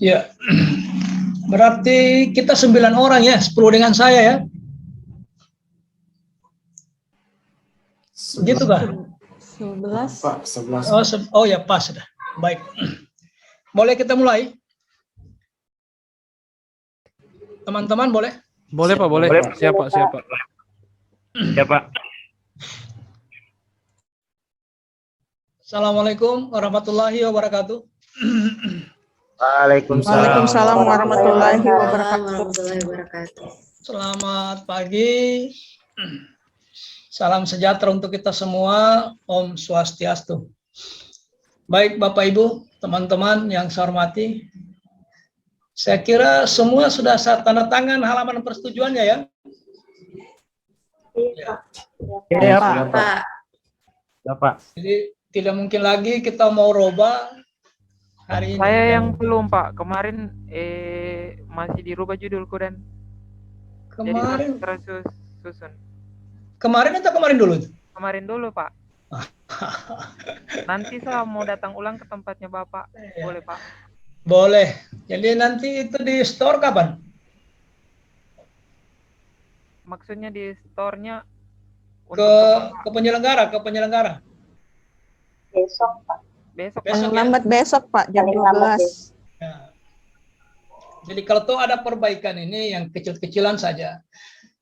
Ya, berarti kita 9 orang ya, 10 dengan saya ya. Gitu kah? 11. Pak, 11. Oh ya, pas sudah. Baik. Boleh kita mulai? Teman-teman boleh? Boleh Pak, boleh. Siapa? Siapa? Assalamualaikum warahmatullahi wabarakatuh. Waalaikumsalam warahmatullahi wabarakatuh. Selamat pagi. Salam sejahtera untuk kita semua. Om Swastiastu. Baik Bapak Ibu, teman-teman yang saya hormati. Saya kira semua sudah saya tanda tangan halaman persetujuannya ya. Iya, Pak. Pak. Jadi tidak mungkin lagi kita mau robah hari ini. Saya yang belum Pak, kemarin masih dirubah judulku dan Kemarin jadi terus susun. Kemarin atau kemarin dulu? Kemarin dulu Pak. Nanti saya mau datang ulang ke tempatnya Bapak. Boleh Pak? Boleh. Jadi nanti itu di store kapan? Maksudnya di store-nya Ke penyelenggara. Besok, Pak. besok Besok Paling ya? lambat besok Pak, jam Paling lambat 12. Ya. Jadi kalau tuh ada perbaikan ini yang kecil-kecilan saja.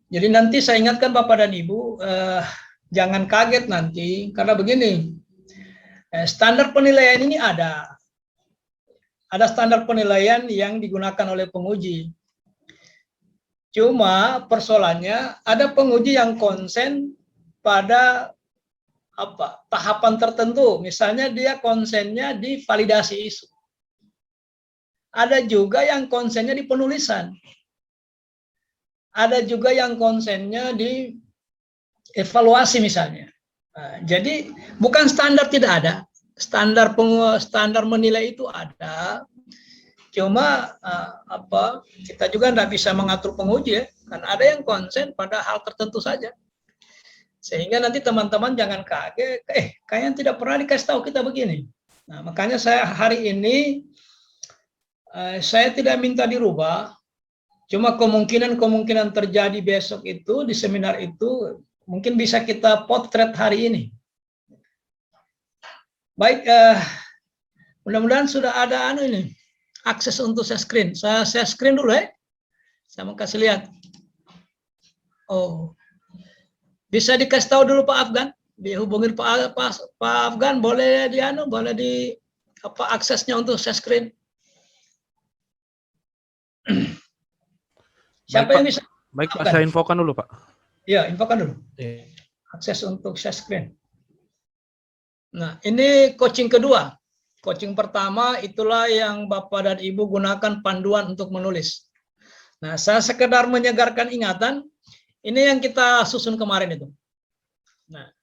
Jadi nanti saya ingatkan Bapak dan Ibu, jangan kaget nanti karena begini, standar penilaian ini ada standar penilaian yang digunakan oleh penguji. Cuma persoalannya ada penguji yang konsen pada tahapan tertentu, misalnya dia konsennya di validasi isu. Ada juga yang konsennya di penulisan. Ada juga yang konsennya di evaluasi misalnya. Nah, jadi bukan standar tidak ada, standar menilai itu ada. Cuma kita juga tidak bisa mengatur penguji ya, kan ada yang konsen pada hal tertentu saja. Sehingga nanti teman-teman jangan kaget, kayaknya tidak pernah dikasih tahu kita begini. Nah, makanya saya hari ini saya tidak minta dirubah. Cuma kemungkinan terjadi besok itu di seminar itu mungkin bisa kita potret hari ini. Baik, mudah-mudahan sudah ada ini akses untuk share screen. Saya share screen dulu ya. Saya mau kasih lihat. Oh, bisa dikasih tahu dulu Pak Afgan. Dihubungin Pak Afgan, boleh di aksesnya untuk share screen. Siapa yang bisa? Baik Pak, saya infokan dulu Pak. Ya, infokan dulu. Akses untuk share screen. Nah, ini coaching kedua. Coaching pertama itulah yang Bapak dan Ibu gunakan panduan untuk menulis. Nah, saya sekedar menyegarkan ingatan, ini yang kita susun kemarin itu. Nah,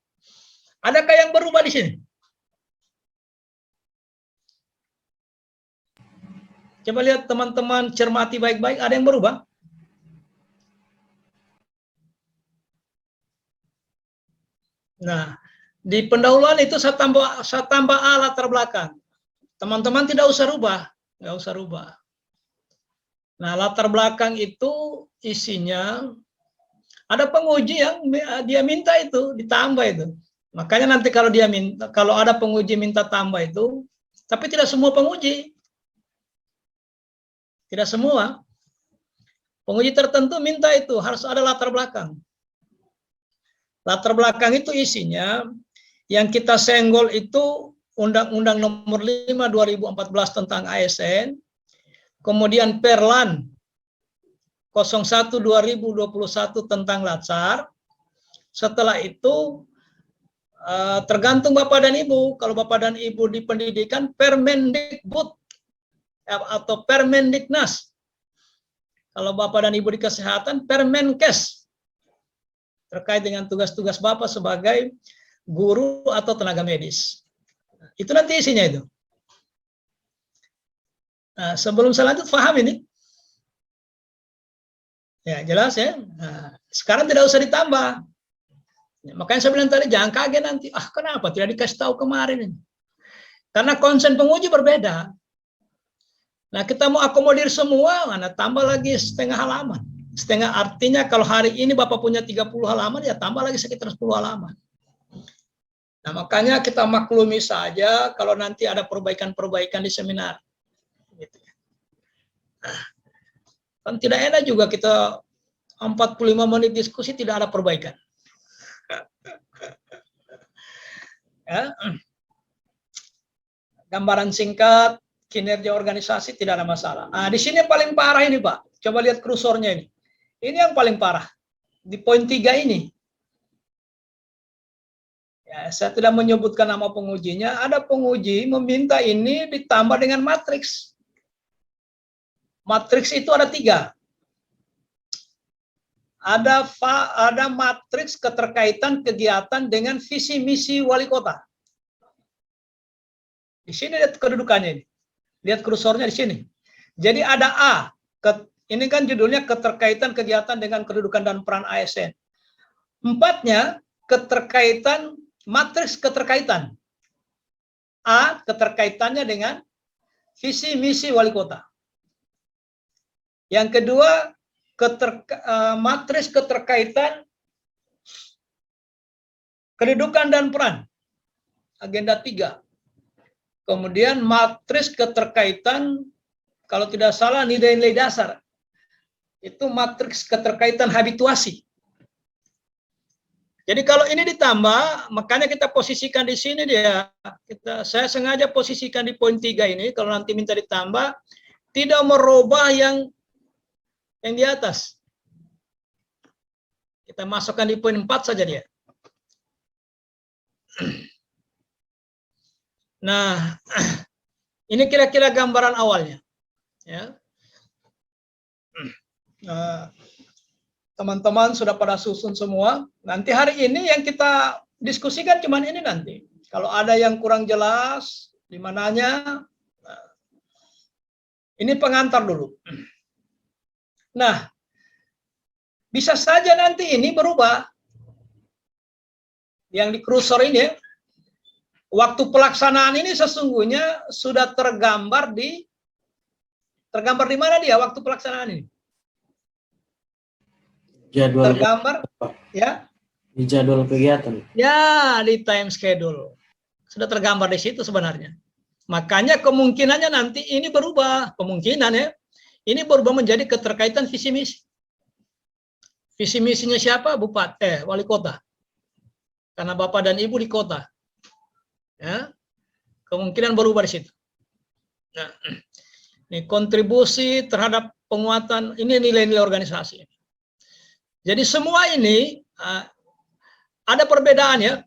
adakah yang berubah di sini? Coba lihat teman-teman cermati baik-baik, ada yang berubah? Nah, di pendahuluan itu saya tambah A latar belakang. Teman-teman tidak usah rubah, nggak usah rubah. Nah, latar belakang itu isinya ada penguji yang dia minta itu ditambah itu. Makanya nanti kalau ada penguji minta tambah itu, tapi tidak semua penguji, tidak semua penguji tertentu minta itu harus ada latar belakang. Latar belakang itu isinya yang kita senggol itu Undang-Undang Nomor 5 2014 tentang ASN, kemudian Perlan 01 2021 tentang Latsar. Setelah itu tergantung Bapak dan Ibu. Kalau Bapak dan Ibu di pendidikan, Permendikbud atau Permendiknas. Kalau Bapak dan Ibu di kesehatan, Permenkes. Terkait dengan tugas-tugas Bapak sebagai guru atau tenaga medis. Itu nanti isinya itu. Nah, sebelum saya lanjut, paham ini? Ya, jelas ya. Nah, sekarang tidak usah ditambah. Makanya saya bilang tadi, jangan kaget nanti. Kenapa tidak dikasih tahu kemarin ini? Karena konsen penguji berbeda. Nah, kita mau akomodir semua, mana tambah lagi setengah halaman. Setengah artinya kalau hari ini Bapak punya 30 halaman, ya tambah lagi sekitar 10 halaman. Nah, makanya kita maklumi saja kalau nanti ada perbaikan-perbaikan di seminar. Gitu. Nah, kan tidak enak juga kita 45 menit diskusi tidak ada perbaikan. Ya. Gambaran singkat, kinerja organisasi tidak ada masalah. Nah, di sini yang paling parah ini, Pak. Coba lihat kursornya ini. Ini yang paling parah. Di poin 3 ini. Ya, saya tidak menyebutkan nama pengujinya. Ada penguji meminta ini ditambah dengan matriks. Matriks itu ada 3. Ada matriks keterkaitan kegiatan dengan visi misi wali kota. Di sini lihat kedudukannya ini. Lihat kursornya di sini. Jadi ada A. Ini kan judulnya keterkaitan kegiatan dengan kedudukan dan peran ASN. 4-nya keterkaitan, matriks keterkaitan. A, keterkaitannya dengan visi misi wali kota. Yang kedua, matriks keterkaitan kedudukan dan peran. Agenda 3. Kemudian matriks keterkaitan, kalau tidak salah nilai-nilai dasar. Itu matriks keterkaitan habituasi. Jadi kalau ini ditambah, makanya kita posisikan di sini dia. Saya sengaja posisikan di poin 3 ini, kalau nanti minta ditambah, tidak merubah yang di atas. Kita masukkan di poin 4 saja dia. Nah, ini kira-kira gambaran awalnya. Ya. Teman-teman sudah pada susun semua. Nanti hari ini yang kita diskusikan cuman ini nanti. Kalau ada yang kurang jelas, di mananya, ini pengantar dulu. Nah, bisa saja nanti ini berubah. Yang di kursor ini, waktu pelaksanaan ini sesungguhnya sudah tergambar di mana dia waktu pelaksanaan ini? Jadwal tergambar ya di jadwal kegiatan. Ya, di time schedule. Sudah tergambar di situ sebenarnya. Makanya kemungkinannya nanti ini berubah, kemungkinan ya. Ini berubah menjadi keterkaitan visi misi. Visi misinya siapa? Wali kota. Karena Bapak dan Ibu di kota. Ya. Kemungkinan berubah di situ. Nah, ini kontribusi terhadap penguatan, ini nilai-nilai organisasi. Jadi semua ini ada perbedaan ya.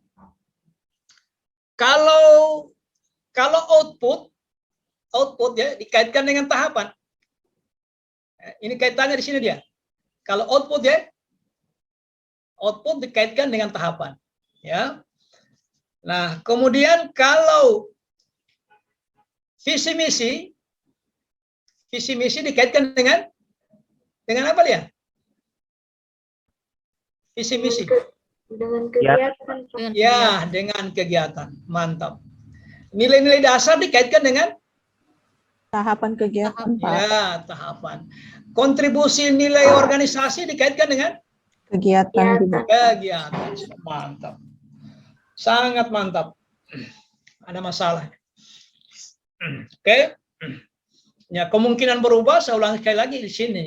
Kalau output ya dikaitkan dengan tahapan. Ini kaitannya di sini dia. Kalau output ya, output dikaitkan dengan tahapan. Ya. Nah, kemudian kalau visi misi dikaitkan dengan apa dia? Visi misi. Dengan kegiatan. Ya, dengan kegiatan. Mantap. Nilai-nilai dasar dikaitkan dengan Tahapan kegiatan, Pak. ya, tahapan. Kontribusi nilai organisasi dikaitkan dengan Kegiatan juga. kegiatan. Mantap. Sangat mantap. Ada masalah. Oke. Ya, kemungkinan berubah, saya ulangi sekali lagi di sini.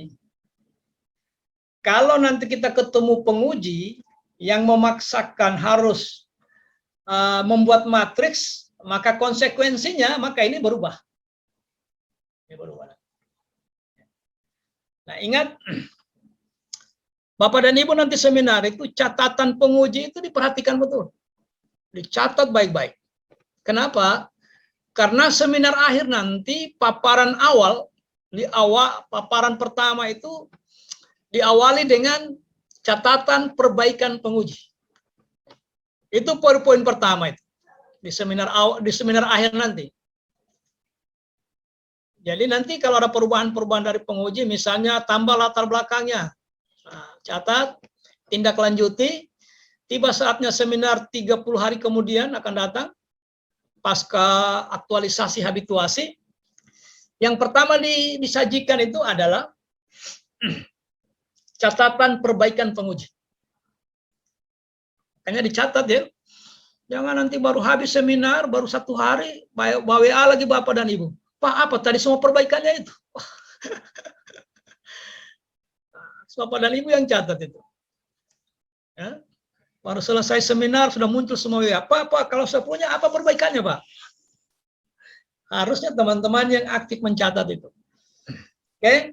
Kalau nanti kita ketemu penguji yang memaksakan harus membuat matriks, maka konsekuensinya maka ini berubah. Ini berubah. Nah, ingat Bapak dan Ibu nanti seminar itu catatan penguji itu diperhatikan betul. Dicatat baik-baik. Kenapa? Karena seminar akhir nanti paparan awal paparan pertama itu diawali dengan catatan perbaikan penguji. Itu poin pertama itu di seminar akhir nanti. Jadi nanti kalau ada perubahan-perubahan dari penguji, misalnya tambah latar belakangnya, nah, catat, tindak lanjuti, tiba saatnya seminar 30 hari kemudian akan datang, pasca aktualisasi habituasi, Yang pertama disajikan itu adalah catatan perbaikan penguji. Makanya dicatat ya. Jangan nanti baru habis seminar, baru 1 hari, WA lagi Bapak dan Ibu. Pak, apa tadi semua perbaikannya itu? Bapak dan Ibu yang catat itu. Ya. Baru selesai seminar, sudah muncul semua WA. Pak, kalau saya punya, apa perbaikannya, Pak? Harusnya teman-teman yang aktif mencatat itu. Oke?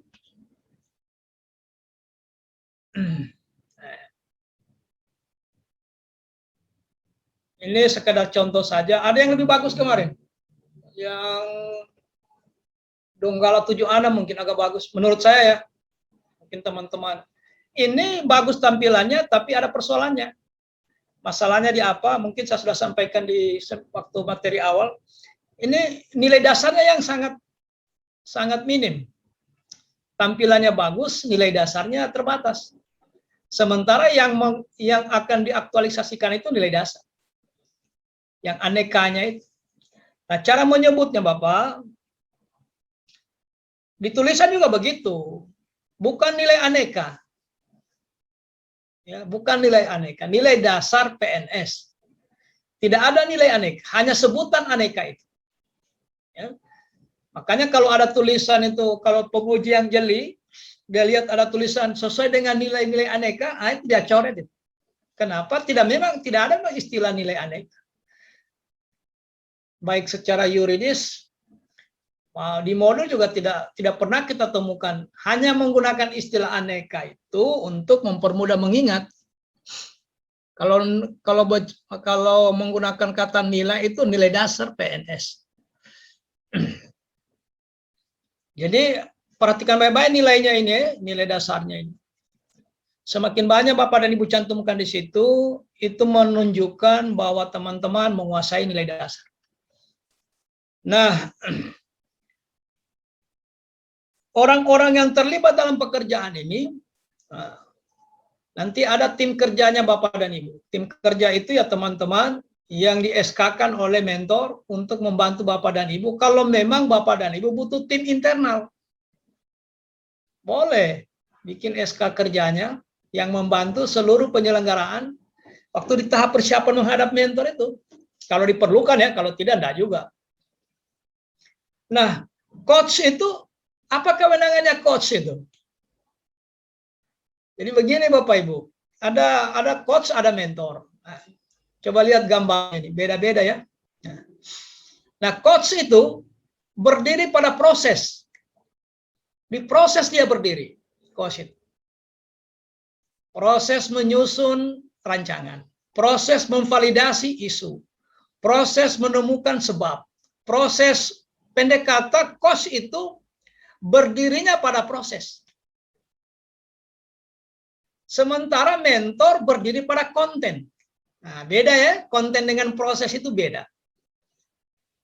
Ini sekedar contoh saja. Ada yang lebih bagus kemarin. Yang Donggala 7 Anak mungkin agak bagus. Menurut saya ya. Mungkin teman-teman. Ini bagus tampilannya, tapi ada persoalannya. Masalahnya di apa? Mungkin saya sudah sampaikan di waktu materi awal. Ini nilai dasarnya yang sangat minim. Tampilannya bagus, nilai dasarnya terbatas. Sementara yang akan diaktualisasikan itu nilai dasar. Yang anekanya itu. Nah, cara menyebutnya Bapak, di tulisan juga begitu. Bukan nilai aneka. Ya, bukan nilai aneka, nilai dasar PNS. Tidak ada nilai aneka, hanya sebutan aneka itu. Ya. Makanya kalau ada tulisan itu, kalau penguji yang jeli, dia lihat ada tulisan sesuai dengan nilai-nilai aneka, itu dia coret itu. Kenapa? Memang tidak ada istilah nilai aneka. Baik secara yuridis, di modul juga tidak pernah kita temukan, hanya menggunakan istilah aneka itu untuk mempermudah mengingat. Kalau menggunakan kata nilai itu nilai dasar PNS. Jadi perhatikan baik-baik nilainya ini, nilai dasarnya ini. Semakin banyak Bapak dan Ibu cantumkan di situ, itu menunjukkan bahwa teman-teman menguasai nilai dasar. Nah, orang-orang yang terlibat dalam pekerjaan ini, nanti ada tim kerjanya Bapak dan Ibu. Tim kerja itu ya teman-teman yang di-SK-kan oleh mentor untuk membantu Bapak dan Ibu. Kalau memang Bapak dan Ibu butuh tim internal, boleh bikin SK kerjanya yang membantu seluruh penyelenggaraan waktu di tahap persiapan menghadap mentor itu. Kalau diperlukan ya, kalau tidak, enggak juga. Nah, coach itu, apa kewenangannya coach itu? Jadi begini Bapak Ibu, ada coach, ada mentor. Nah, coba lihat gambarnya ini, beda-beda ya. Nah, coach itu berdiri pada proses. Di proses dia berdiri, coach itu. Proses menyusun rancangan, proses memvalidasi isu, proses menemukan sebab, proses pendek kata, coach itu berdirinya pada proses. Sementara mentor berdiri pada konten. Nah, beda ya, konten dengan proses itu beda.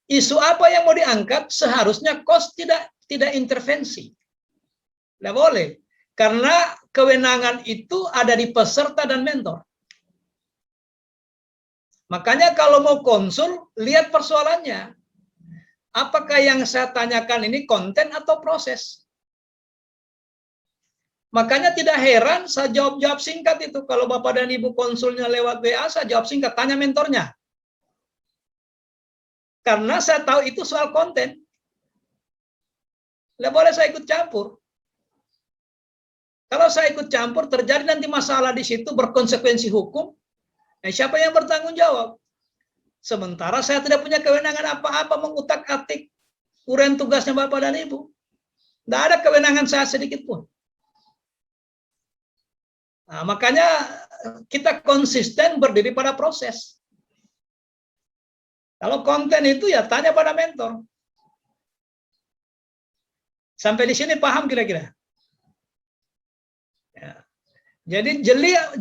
Isu apa yang mau diangkat, seharusnya coach tidak intervensi. Tidak boleh. Karena kewenangan itu ada di peserta dan mentor. Makanya kalau mau konsul, lihat persoalannya. Apakah yang saya tanyakan ini konten atau proses? Makanya tidak heran saya jawab singkat itu. Kalau Bapak dan Ibu konsulnya lewat WA, saya jawab singkat, tanya mentornya. Karena saya tahu itu soal konten. Tidak boleh saya ikut campur. Kalau saya ikut campur, terjadi nanti masalah di situ, berkonsekuensi hukum. Siapa yang bertanggung jawab? Sementara saya tidak punya kewenangan apa-apa mengutak-atik uraian tugasnya Bapak dan Ibu. Tidak ada kewenangan saya sedikit pun. Nah, makanya kita konsisten berdiri pada proses. Kalau konten itu ya tanya pada mentor. Sampai di sini paham kira-kira? Ya. Jadi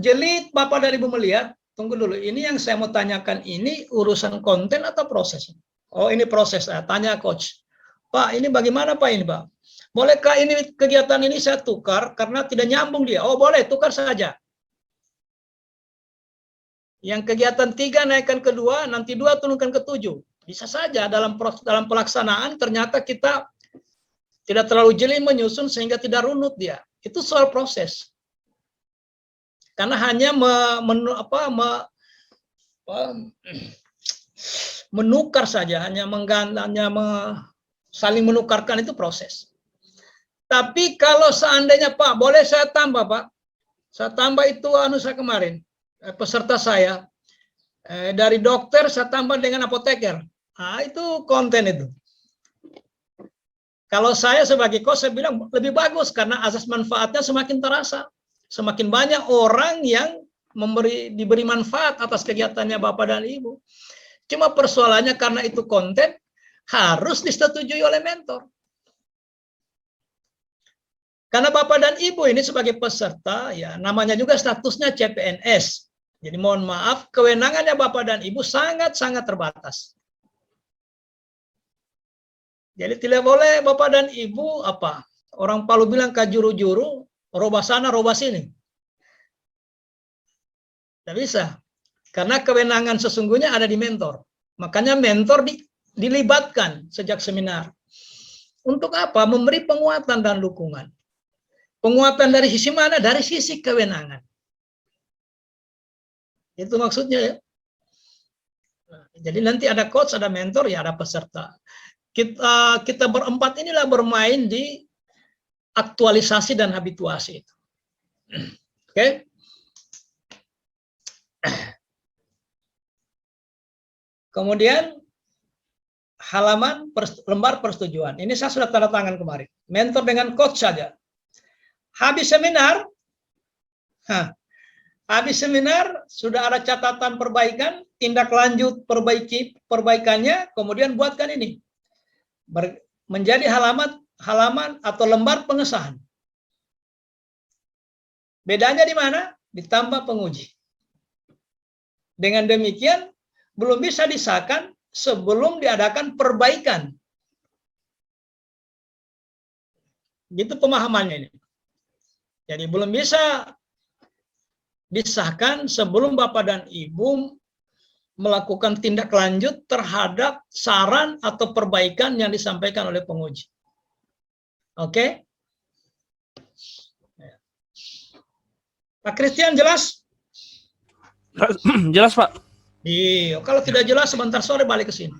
jeli Bapak dan Ibu melihat, tunggu dulu, ini yang saya mau tanyakan ini urusan konten atau proses? Oh, ini proses. Tanya coach. Pak, ini bagaimana Pak ini, Pak? Bolehkah ini kegiatan ini saya tukar karena tidak nyambung dia? Oh, boleh, tukar saja. Yang kegiatan 3 naikkan ke 2, nanti 2 turunkan ke 7. Bisa saja dalam pelaksanaan ternyata kita Tidak terlalu jeli menyusun sehingga tidak runut dia. Itu soal proses. Karena hanya menukar saja, hanya saling menukarkan itu proses. Tapi kalau seandainya Pak, boleh saya tambah Pak? Saya tambah itu saya kemarin, peserta saya, dari dokter saya tambah dengan apoteker. Nah, itu konten itu. Kalau saya sebagai coach, saya bilang lebih bagus karena asas manfaatnya semakin terasa. Semakin banyak orang yang diberi manfaat atas kegiatannya Bapak dan Ibu. Cuma persoalannya karena itu konten, harus disetujui oleh mentor. Karena Bapak dan Ibu ini sebagai peserta, ya namanya juga statusnya CPNS. Jadi mohon maaf, kewenangannya Bapak dan Ibu sangat-sangat terbatas. Jadi tidak boleh Bapak dan Ibu orang Palu bilang kajuru-juru, robah sana, robah sini. Tidak bisa. Karena kewenangan sesungguhnya ada di mentor. Makanya mentor dilibatkan sejak seminar. Untuk apa? Memberi penguatan dan dukungan. Penguatan dari sisi mana? Dari sisi kewenangan. Itu maksudnya ya. Jadi nanti ada coach, ada mentor, ya ada peserta. Kita berempat inilah bermain di aktualisasi dan habituasi itu. Oke? Kemudian lembar persetujuan. Ini saya sudah tanda tangan kemarin. Mentor dengan coach saja. Habis seminar, sudah ada catatan perbaikan, tindak lanjut perbaikannya, kemudian buatkan ini. Menjadi halaman atau lembar pengesahan. Bedanya di mana? Ditambah penguji. Dengan demikian, belum bisa disahkan sebelum diadakan perbaikan. Gitu pemahamannya ini. Jadi belum bisa disahkan sebelum Bapak dan Ibu melakukan tindak lanjut terhadap saran atau perbaikan yang disampaikan oleh penguji. Oke? Pak Christian jelas? Jelas, Pak. Iya, kalau tidak jelas sebentar sore balik ke sini.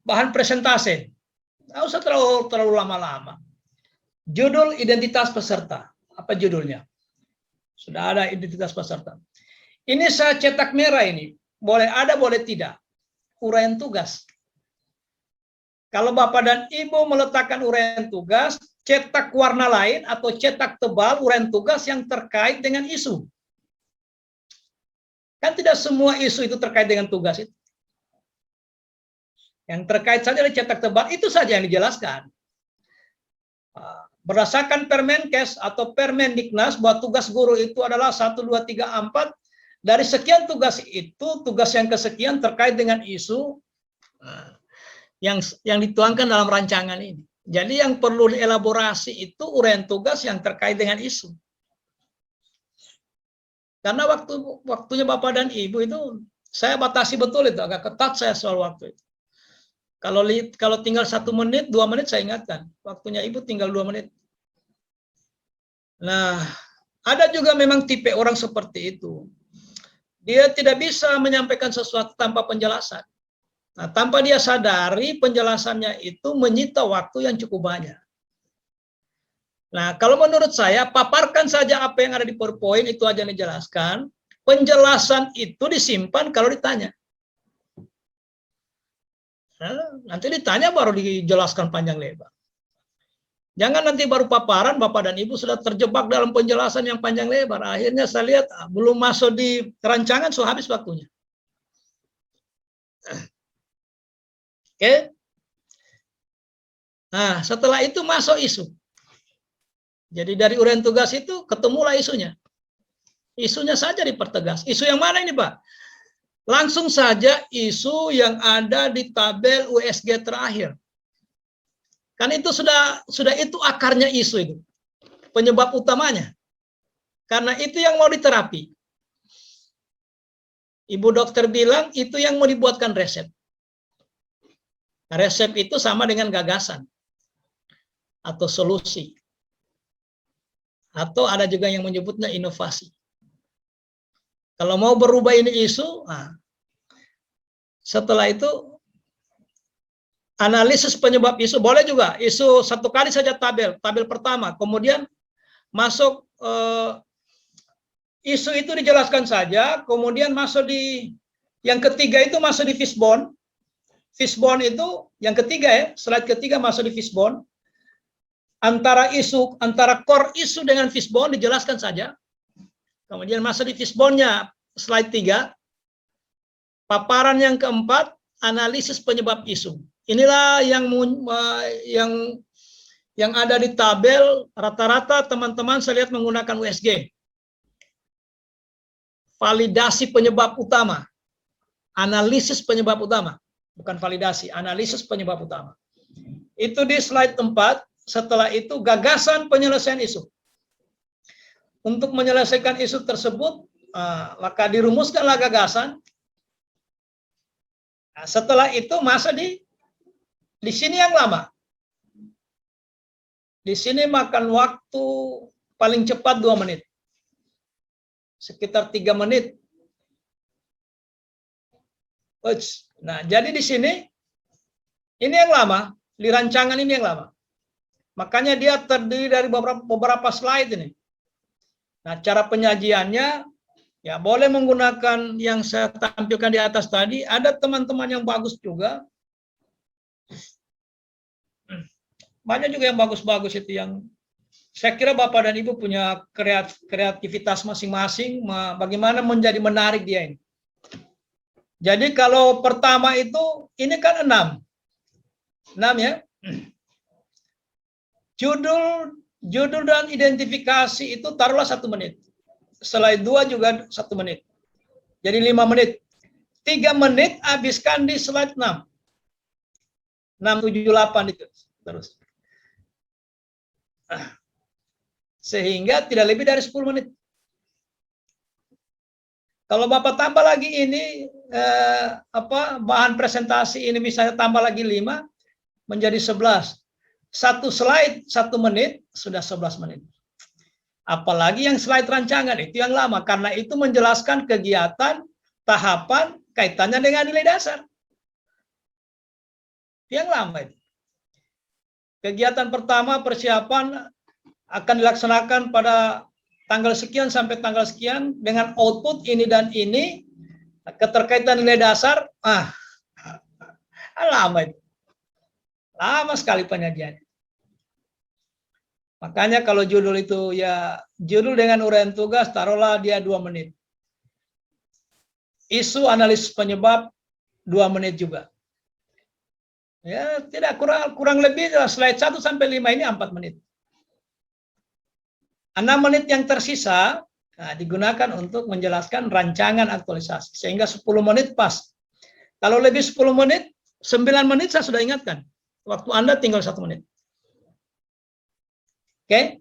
Bahan presentasi. Nggak usah terlalu lama-lama. Judul identitas peserta. Apa judulnya? Sudah ada identitas peserta. Ini saya cetak merah ini. Boleh ada, boleh tidak. Uraian tugas. Kalau Bapak dan Ibu meletakkan uraian tugas, cetak warna lain atau cetak tebal uraian tugas yang terkait dengan isu. Kan tidak semua isu itu terkait dengan tugas itu. Yang terkait saja dicetak tebal, itu saja yang dijelaskan. Berdasarkan Permenkes atau Permendiknas bahwa tugas guru itu adalah 1, 2, 3, 4. Dari sekian tugas itu, tugas yang kesekian terkait dengan isu yang dituangkan dalam rancangan ini. Jadi yang perlu dielaborasi itu uraian tugas yang terkait dengan isu. Karena waktunya Bapak dan Ibu itu saya batasi betul itu, agak ketat saya soal waktu itu. Kalau tinggal 1 menit, 2 menit saya ingatkan. Waktunya Ibu tinggal 2 menit. Nah, ada juga memang tipe orang seperti itu. Dia tidak bisa menyampaikan sesuatu tanpa penjelasan. Nah, tanpa dia sadari penjelasannya itu menyita waktu yang cukup banyak. Nah, kalau menurut saya, paparkan saja apa yang ada di PowerPoint, itu aja yang dijelaskan. Penjelasan itu disimpan kalau ditanya. Nah, nanti ditanya baru dijelaskan panjang lebar. Jangan nanti baru paparan, Bapak dan Ibu sudah terjebak dalam penjelasan yang panjang lebar. Akhirnya saya lihat belum masuk di rancangan, sudah habis waktunya. Oke. Nah, setelah itu masuk isu. Jadi dari uraian tugas itu ketemulah isunya. Isunya saja dipertegas. Isu yang mana ini, Pak? Langsung saja isu yang ada di tabel USG terakhir. Kan itu sudah itu akarnya isu itu. Penyebab utamanya. Karena itu yang mau diterapi. Ibu dokter bilang itu yang mau dibuatkan resep. Resep itu sama dengan gagasan atau solusi. Atau ada juga yang menyebutnya inovasi. Kalau mau berubah ini isu, nah, setelah itu analisis penyebab isu, boleh juga isu satu kali saja tabel pertama, kemudian masuk isu itu dijelaskan saja, kemudian masuk di yang ketiga itu masuk di fishbone. Fishbone itu yang ketiga ya, slide ketiga masuk di fishbone. Antara core isu dengan fishbone dijelaskan saja. Kemudian masuk di fishbone-nya slide 3. Paparan yang keempat, analisis penyebab isu. Inilah yang ada di tabel rata-rata teman-teman saya lihat menggunakan USG. Validasi penyebab utama. Analisis penyebab utama. Bukan validasi, analisis penyebab utama. Itu di slide 4. Setelah itu gagasan penyelesaian isu. Untuk menyelesaikan isu tersebut, maka dirumuskanlah gagasan. Nah, setelah itu masa di sini yang lama. Di sini makan waktu paling cepat 2 menit. Sekitar 3 menit. Nah, jadi di sini ini yang lama, di rancangan ini yang lama. Makanya dia terdiri dari beberapa slide ini. Nah, cara penyajiannya ya boleh menggunakan yang saya tampilkan di atas tadi. Ada teman-teman yang bagus juga. Banyak juga yang bagus-bagus itu yang saya kira Bapak dan Ibu punya kreativitas masing-masing bagaimana menjadi menarik dia ini. Jadi kalau pertama itu ini kan 6 ya. Judul dan identifikasi itu taruhlah 1 menit. Slide 2 juga 1 menit. Jadi 5 menit. 3 menit habiskan di slide 6. 6, 7, 8 itu. Terus. Sehingga tidak lebih dari 10 menit. Kalau Bapak tambah lagi ini bahan presentasi ini misalnya tambah lagi 5 menjadi 11. 1 slide 1 menit sudah 11 menit. Apalagi yang slide rancangan itu yang lama karena itu menjelaskan kegiatan, tahapan, kaitannya dengan nilai dasar. Yang lama itu. Kegiatan pertama persiapan akan dilaksanakan pada tanggal sekian sampai tanggal sekian dengan output ini dan ini, keterkaitan nilai dasar, lama itu. Lama sekali penyajiannya. Makanya kalau judul itu ya judul dengan uraian tugas taruhlah dia 2 menit. Isu analisis penyebab 2 menit juga. Ya, tidak kurang lebih slide 1 sampai 5 ini 4 menit. 6 menit yang tersisa digunakan untuk menjelaskan rancangan aktualisasi. Sehingga 10 menit pas. Kalau lebih 10 menit, 9 menit saya sudah ingatkan. Waktu Anda tinggal 1 menit. Oke?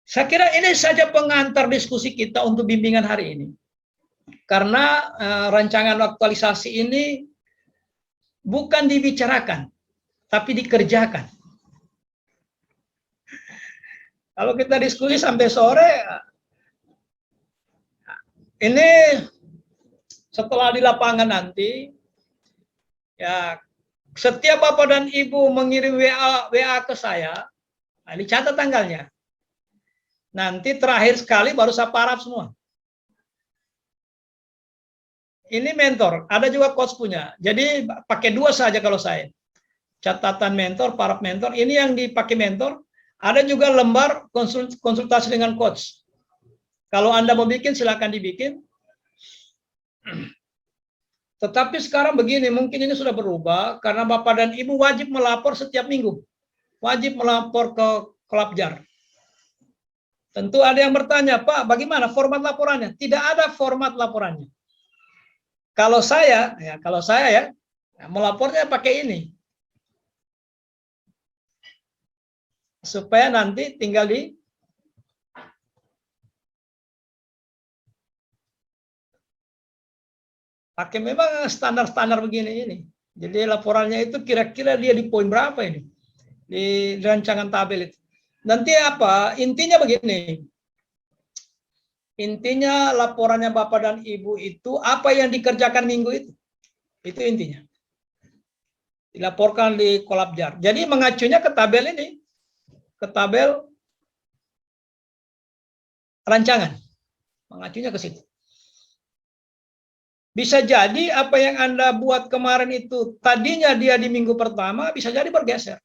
Saya kira ini saja pengantar diskusi kita untuk bimbingan hari ini. Karena rancangan aktualisasi ini bukan dibicarakan, tapi dikerjakan. Kalau kita diskusi sampai sore, ini setelah di lapangan nanti, ya setiap Bapak dan Ibu mengirim WA ke saya, dicatat tanggalnya. Nanti terakhir sekali baru saya paraf semua. Ini mentor, ada juga coach punya. Jadi pakai 2 saja kalau saya. Catatan mentor, paraf mentor, ini yang dipakai mentor. Ada juga lembar konsultasi dengan coach. Kalau Anda mau bikin, silakan dibikin. Tetapi sekarang begini, mungkin ini sudah berubah, karena Bapak dan Ibu wajib melapor setiap minggu. Wajib melapor ke Klabjar. Tentu ada yang bertanya, Pak, bagaimana format laporannya? Tidak ada format laporannya. Kalau saya melapornya pakai ini. Supaya nanti tinggal Pakai memang standar-standar begini ini. Jadi laporannya itu kira-kira dia di poin berapa ini? Di rancangan tabel itu. Nanti apa? Intinya begini. Intinya laporannya Bapak dan Ibu itu apa yang dikerjakan minggu itu. Itu intinya. Dilaporkan di Kolabjar. Jadi mengacunya ke tabel ini. Ke tabel rancangan. Mengacunya ke situ. Bisa jadi apa yang Anda buat kemarin itu tadinya dia di minggu pertama bisa jadi bergeser.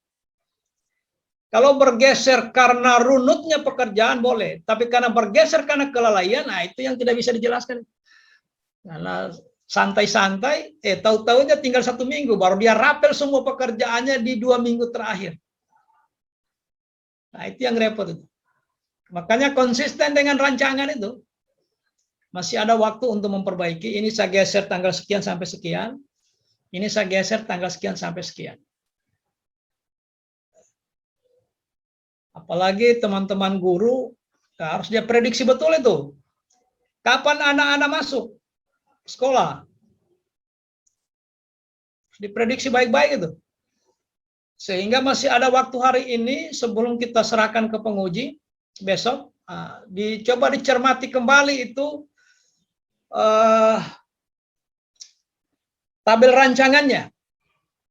Kalau bergeser karena runutnya pekerjaan boleh, tapi karena bergeser karena kelalaian, nah itu yang tidak bisa dijelaskan. Karena santai-santai, tahu-tahunya tinggal 1 minggu, baru dia rapel semua pekerjaannya di 2 minggu terakhir. Nah itu yang repot itu. Makanya konsisten dengan rancangan itu. Masih ada waktu untuk memperbaiki. Ini saya geser tanggal sekian sampai sekian. Ini saya geser tanggal sekian sampai sekian. Apalagi teman-teman guru harus dia prediksi betul itu. Kapan anak-anak masuk sekolah? Diprediksi baik-baik itu. Sehingga masih ada waktu hari ini sebelum kita serahkan ke penguji besok. Dicoba dicermati kembali itu tabel rancangannya,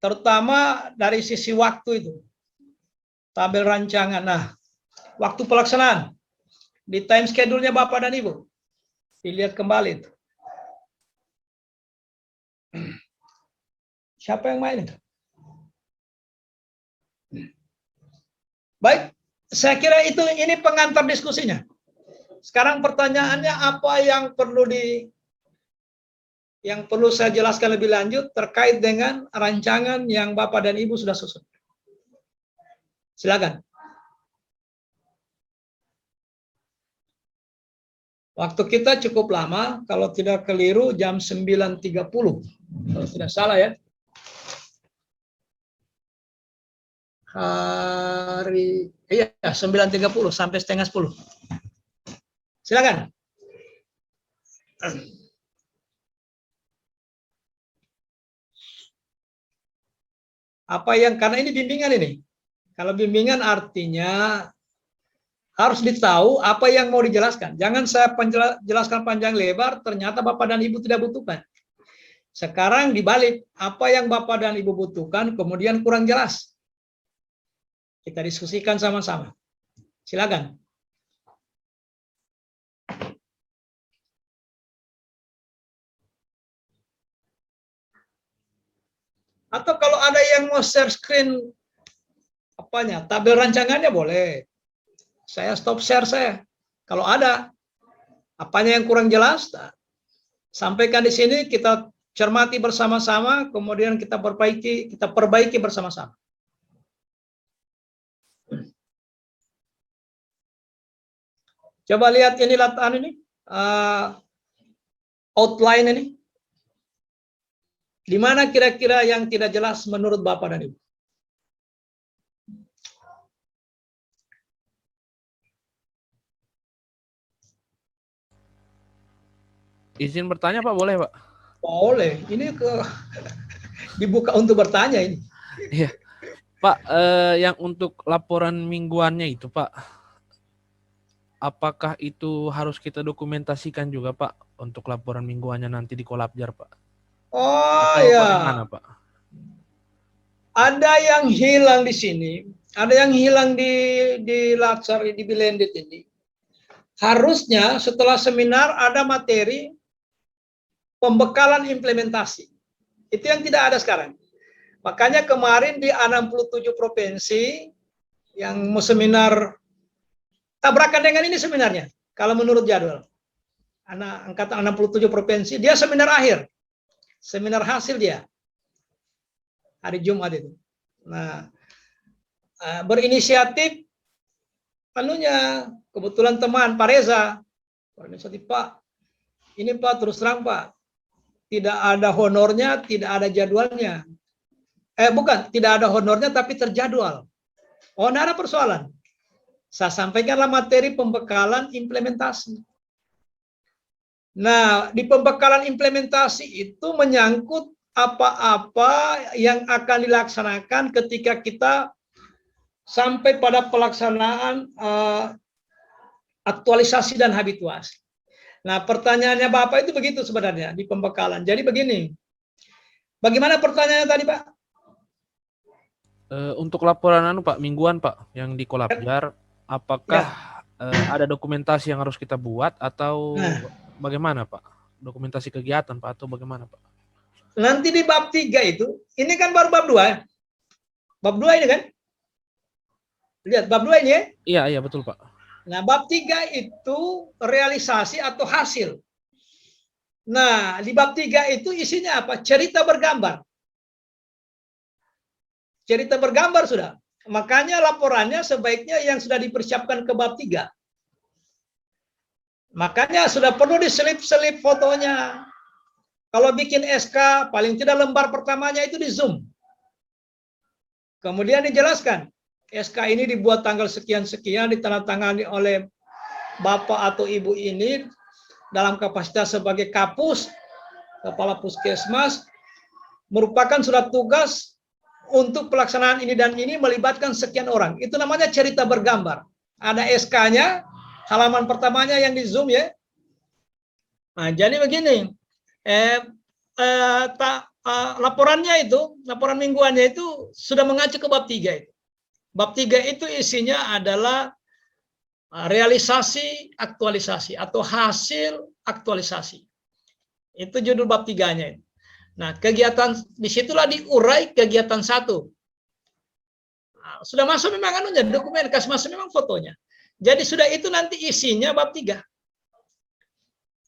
terutama dari sisi waktu itu. Tabel rancangan. Nah, waktu pelaksanaan di time schedule-nya Bapak dan Ibu. Dilihat kembali itu. Siapa yang main itu? Baik, saya kira ini pengantar diskusinya. Sekarang pertanyaannya apa yang perlu saya jelaskan lebih lanjut terkait dengan rancangan yang Bapak dan Ibu sudah susun. Silakan. Waktu kita cukup lama, kalau tidak keliru jam 9.30. Kalau tidak salah ya. Iya 9.30 sampai setengah 10. Silakan. Apa yang karena ini bimbingan ini. Kalau bimbingan artinya harus ditahu apa yang mau dijelaskan. Jangan saya jelaskan panjang lebar, ternyata Bapak dan Ibu tidak butuhkan. Sekarang dibalik, apa yang Bapak dan Ibu butuhkan kemudian kurang jelas. Kita diskusikan sama-sama. Silakan. Atau kalau ada yang mau share screen tabel rancangannya boleh. Saya stop share saya. Kalau ada apanya yang kurang jelas, sampaikan di sini, kita cermati bersama-sama, kemudian kita perbaiki bersama-sama. Coba lihat ini outline ini. Di mana kira-kira yang tidak jelas menurut Bapak dan Ibu? Izin bertanya Pak, boleh Pak? Boleh. Ini dibuka untuk bertanya ini. Iya. Pak, yang untuk laporan mingguannya itu Pak, apakah itu harus kita dokumentasikan juga Pak untuk laporan mingguannya nanti di Kolabjar Pak? Oh atau ya. bagaimana, Pak? Ada yang hilang di sini, ada yang hilang di Latsar, di Blended ini. Harusnya setelah seminar ada materi pembekalan implementasi. Itu yang tidak ada sekarang. Makanya kemarin di 67 provinsi yang mau seminar tabrakan dengan ini seminarnya. Kalau menurut jadwal. Angkatan 67 provinsi, dia seminar akhir. Seminar hasil dia. Hari Jumat itu. Nah, berinisiatif kebetulan teman Pak Reza. Berinisiatif, Pak, ini Pak terus terang Pak, tidak ada honornya, tidak ada jadwalnya. Bukan, tidak ada honornya tapi terjadwal. Oh, tidak ada persoalan. Saya sampaikanlah materi pembekalan implementasi. Nah, di pembekalan implementasi itu menyangkut apa-apa yang akan dilaksanakan ketika kita sampai pada pelaksanaan aktualisasi dan habituasi. Nah, pertanyaannya Bapak itu begitu sebenarnya di pembekalan. Jadi begini, bagaimana pertanyaannya tadi, Pak? Untuk laporan Pak mingguan Pak yang di Kolabjar, apakah ada dokumentasi yang harus kita buat atau bagaimana Pak? Dokumentasi kegiatan Pak atau bagaimana Pak? Nanti di bab 3 itu, ini kan baru bab 2 ya. Bab 2 ini kan? Lihat bab 2 ini ya? Iya betul Pak. Nah, bab 3 itu realisasi atau hasil. Nah, di bab 3 itu isinya apa? Cerita bergambar. Cerita bergambar sudah. Makanya laporannya sebaiknya yang sudah dipersiapkan ke bab 3. Makanya sudah perlu diselip-selip fotonya. Kalau bikin SK, paling tidak lembar pertamanya itu di zoom. Kemudian dijelaskan, SK ini dibuat tanggal sekian-sekian, ditandatangani oleh Bapak atau Ibu ini dalam kapasitas sebagai Kapus, Kepala Puskesmas, merupakan surat tugas untuk pelaksanaan ini dan ini melibatkan sekian orang. Itu namanya cerita bergambar. Ada SK-nya, halaman pertamanya yang di zoom ya. Nah, jadi begini, laporannya itu, laporan mingguannya itu sudah mengacu ke bab 3 itu. Bab 3 itu isinya adalah realisasi aktualisasi atau hasil aktualisasi. Itu judul bab 3-nya. Nah, kegiatan disitulah diurai kegiatan 1. Nah, sudah masuk memang anunya dokumen, kasih masuk memang fotonya. Jadi sudah itu nanti isinya bab 3.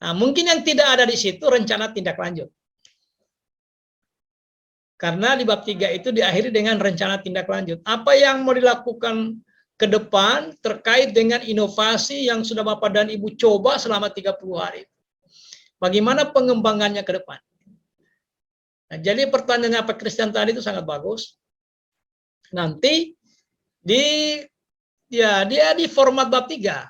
Nah, mungkin yang tidak ada di situ rencana tindak lanjut. Karena di bab 3 itu diakhiri dengan rencana tindak lanjut. Apa yang mau dilakukan ke depan terkait dengan inovasi yang sudah Bapak dan Ibu coba selama 30 hari. Bagaimana pengembangannya ke depan? Nah, jadi pertanyaannya Pak Christian tadi itu sangat bagus. Nanti dia di format bab 3.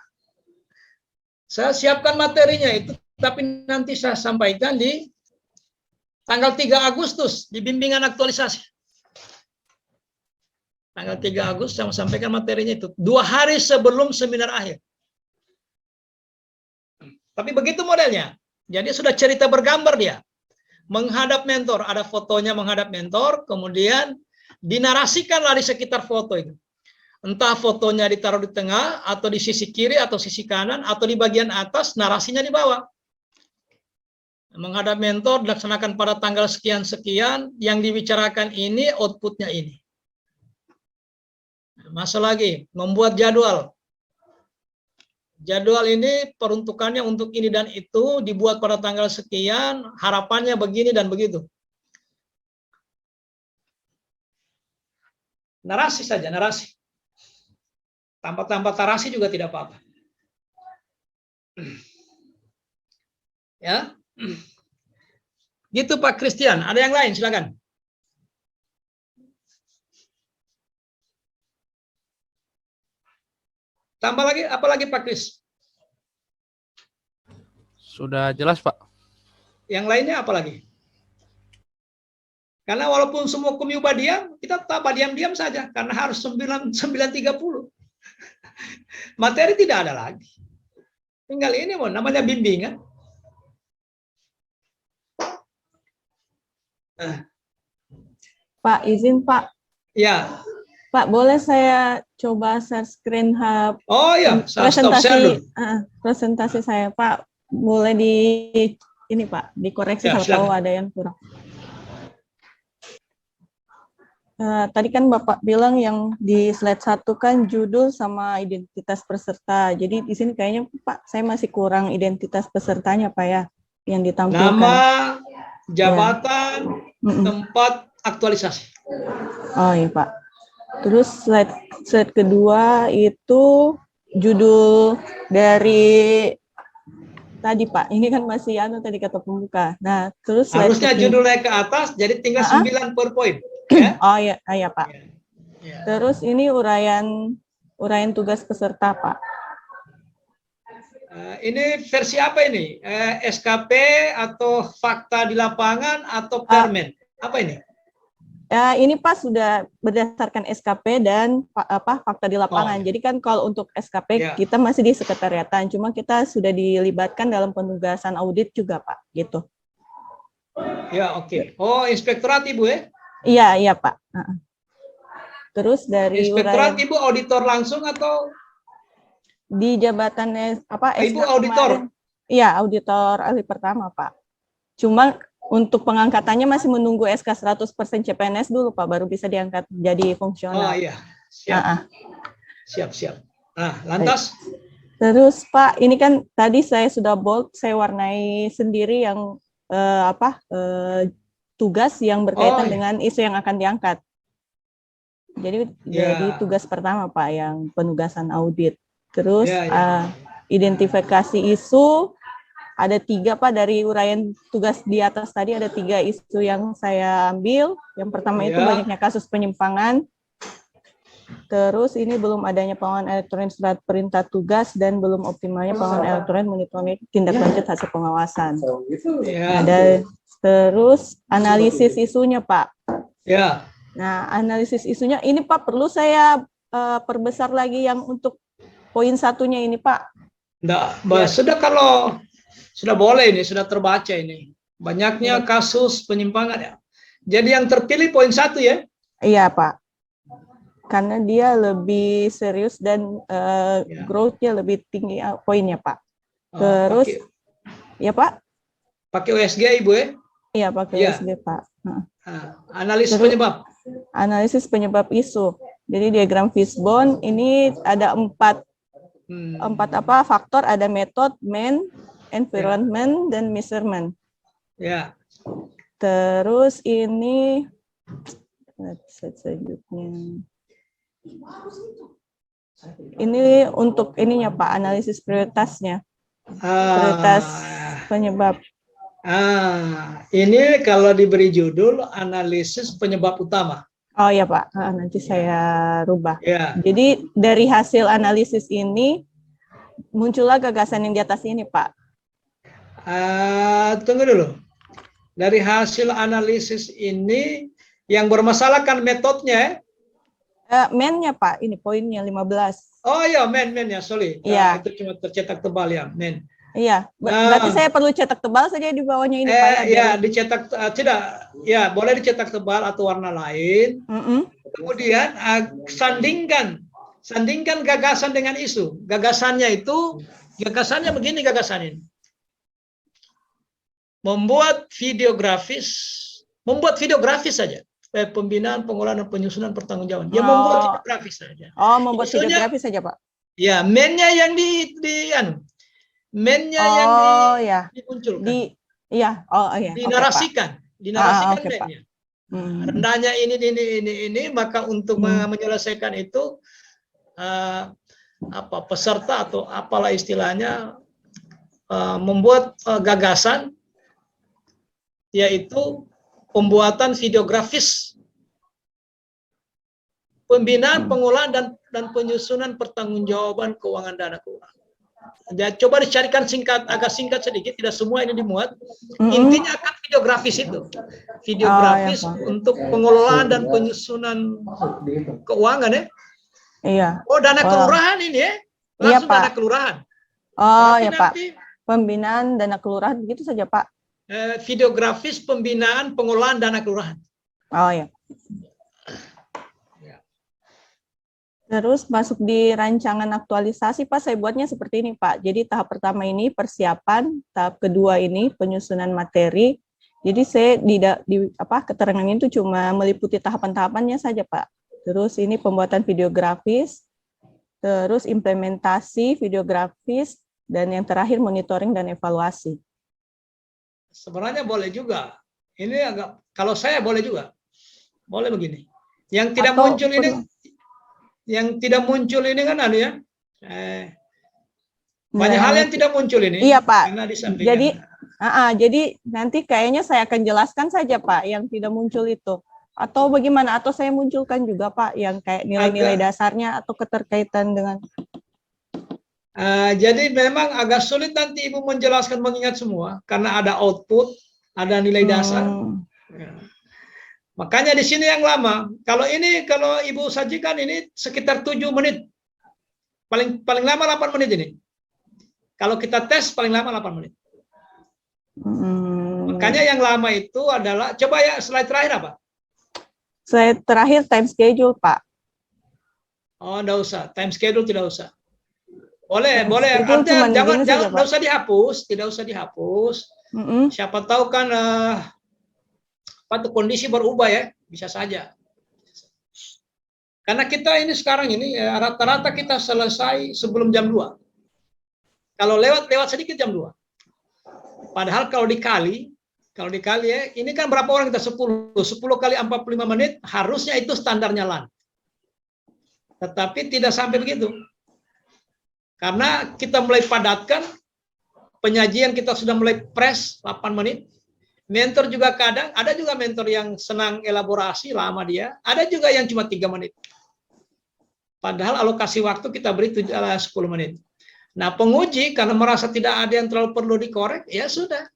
Saya siapkan materinya itu, tapi nanti saya sampaikan di tanggal 3 Agustus di bimbingan aktualisasi. Tanggal 3 Agustus saya sampaikan materinya itu 2 hari sebelum seminar akhir. Tapi begitu modelnya. Jadi sudah cerita bergambar dia. Menghadap mentor, ada fotonya menghadap mentor, kemudian dinarasikanlah di sekitar foto itu. Entah fotonya ditaruh di tengah, atau di sisi kiri, atau sisi kanan, atau di bagian atas, narasinya di bawah. Menghadap mentor dilaksanakan pada tanggal sekian-sekian, yang dibicarakan ini, outputnya ini. Masa lagi, membuat jadwal. Jadwal ini peruntukannya untuk ini dan itu, dibuat pada tanggal sekian, harapannya begini dan begitu. Narasi saja, narasi. Tanpa narasi juga tidak apa-apa. Ya. Gitu Pak Christian. Ada yang lain, silakan. Tambah lagi, apa lagi Pak Kris? Sudah jelas Pak. Yang lainnya apa lagi? Karena walaupun semua kumyuba diam, kita tambah diam-diam saja. Karena harus 9.30. Materi tidak ada lagi. Tinggal ini namanya bimbingan. Pak, izin Pak. Ya. Pak, boleh saya coba share screen hub Oh ya, presentasi saya, Pak. Boleh ini Pak, dikoreksi Ya, kalau tahu ada yang kurang. Tadi kan Bapak bilang yang di slide 1 kan judul sama identitas peserta. Jadi di sini kayaknya Pak, saya masih kurang identitas pesertanya Pak ya, yang ditampilkan. Nama, jabatan, tempat aktualisasi. Oh iya Pak. Terus slide kedua itu judul dari tadi Pak. Ini kan masih tadi kata pembuka. Nah, terus harusnya judulnya ke atas, jadi tinggal 9 per poin. Ya? Oh iya Pak. Ya. Terus ini uraian tugas peserta Pak. Ini versi apa ini? SKP atau fakta di lapangan atau permen? Apa ini? Ini Pak sudah berdasarkan SKP dan fakta di lapangan. Oh. Jadi kan kalau untuk SKP Ya. kita masih di sekretariatan, cuma kita sudah dilibatkan dalam penugasan audit juga Pak, gitu. Ya, oke. Oh, inspektorat Ibu ya? Iya Pak. Terus dari Inspektorat uraian Ibu auditor langsung atau di jabatannya apa? Ibu SK auditor? kemarin. Iya, auditor ahli pertama Pak. Cuma untuk pengangkatannya masih menunggu SK 100% CPNS dulu Pak, baru bisa diangkat jadi Oh fungsional. iya, siap. Siap. Nah, lantas? Terus Pak, ini kan tadi saya sudah bold, saya warnai sendiri yang tugas yang berkaitan dengan isu yang akan diangkat. Jadi tugas pertama Pak yang penugasan audit. Terus identifikasi isu ada 3 Pak, dari uraian tugas di atas tadi ada 3 isu yang saya ambil. Yang pertama itu banyaknya kasus penyimpangan. Terus ini belum adanya pengawasan elektronik surat perintah tugas dan belum optimalnya pengawasan elektronik monitoring tindak lanjut hasil pengawasan. Ada terus analisis isunya Pak. Ya. Nah, analisis isunya ini Pak perlu saya perbesar lagi yang untuk poin 1-nya ini Pak. Sudah, kalau sudah boleh ini, sudah terbaca ini. Banyaknya kasus penyimpangan ya. Jadi yang terpilih poin 1 ya? Iya Pak. Karena dia lebih serius dan growth-nya lebih tinggi poinnya Pak. Terus ya Pak? Pakai USG Ibu ya? Iya pakai USG Pak. Analisis penyebab. Analisis penyebab isu. Jadi diagram fishbone ini ada 4 faktor, ada metode, man, environment, dan measurement. Ya. Terus ini selanjutnya. Ini untuk ininya Pak, analisis prioritasnya. Prioritas penyebab. Ini kalau diberi judul analisis penyebab utama. Oh ya Pak, nanti saya rubah. Ya. Jadi dari hasil analisis ini muncullah gagasan yang di atas ini Pak. Tunggu dulu. Dari hasil analisis ini yang bermasalah kan metodenya. Men-nya Pak, ini poinnya 15. Oh iya, men ya, sorry. Iya. Itu cuma tercetak tebal ya, men. Iya, berarti saya perlu cetak tebal saja di bawahnya ini Pak ya. Ya, dicetak tidak. Ya, boleh dicetak tebal atau warna lain. Kemudian sandingkan gagasan dengan isu. Gagasannya begini gagasannya. Membuat video grafis saja. Pembinaan, pengolahan, dan penyusunan pertanggungjawaban. Dia membuat video grafis saja. Oh, membuat video grafis saja Pak. Ya, men-nya yang dimunculkan. Dinarasikan okay, men-nya. Rendahnya ini, maka untuk menyelesaikan itu peserta atau apalah istilahnya membuat gagasan, yaitu pembuatan video grafis, pembinaan, pengolahan, dan penyusunan pertanggungjawaban keuangan dana keuangan. Jadi, coba dicarikan agak singkat sedikit, tidak semua ini dimuat. Intinya akan video grafis itu. Video grafis untuk pengelolaan dan penyusunan keuangan ya. Iya. Oh, dana kelurahan ini ya. Langsung dana kelurahan. Oh ya Pak. Pembinaan dana kelurahan begitu saja Pak. Video grafis pembinaan pengolahan dana kelurahan. Oh ya. Terus masuk di rancangan aktualisasi Pak, saya buatnya seperti ini Pak. Jadi tahap pertama ini persiapan, tahap kedua ini penyusunan materi. Jadi saya keterangan itu cuma meliputi tahapan-tahapannya saja Pak. Terus ini pembuatan video grafis, terus implementasi video grafis, dan yang terakhir monitoring dan evaluasi. Sebenarnya boleh juga. Ini kalau saya boleh juga. Boleh begini. Yang tidak muncul ini kan banyak hal yang tidak muncul ini. Iya Pak. Jadi nanti kayaknya saya akan jelaskan saja Pak yang tidak muncul itu. Atau bagaimana? Atau saya munculkan juga Pak yang kayak nilai-nilai dasarnya atau keterkaitan dengan. Jadi memang agak sulit nanti Ibu menjelaskan mengingat semua karena ada output, ada nilai dasar. Ya. Makanya di sini yang lama. Kalau Ibu sajikan ini sekitar 7 menit. Paling lama 8 menit ini. Kalau kita tes paling lama 8 menit. Makanya yang lama itu adalah, coba ya slide terakhir apa? Slide terakhir time schedule, Pak. Oh, enggak usah. Time schedule tidak usah. Boleh. Schedule Artinya cuman jangan begini saja, enggak Pak. usah dihapus, tidak usah dihapus. Siapa tahu kan kondisi berubah ya, bisa saja. Karena kita ini sekarang ini rata-rata kita selesai sebelum jam 2. Kalau lewat sedikit jam 2. Padahal kalau dikali ya, ini kan berapa orang kita 10 kali 45 menit, harusnya itu standarnya LAN. Tetapi tidak sampai begitu. Karena kita mulai padatkan, penyajian kita sudah mulai press 8 menit. Mentor juga kadang, ada juga mentor yang senang elaborasi, lama dia. Ada juga yang cuma 3 menit. Padahal alokasi waktu kita beri 10 menit. Nah, penguji karena merasa tidak ada yang terlalu perlu dikorek, ya sudah.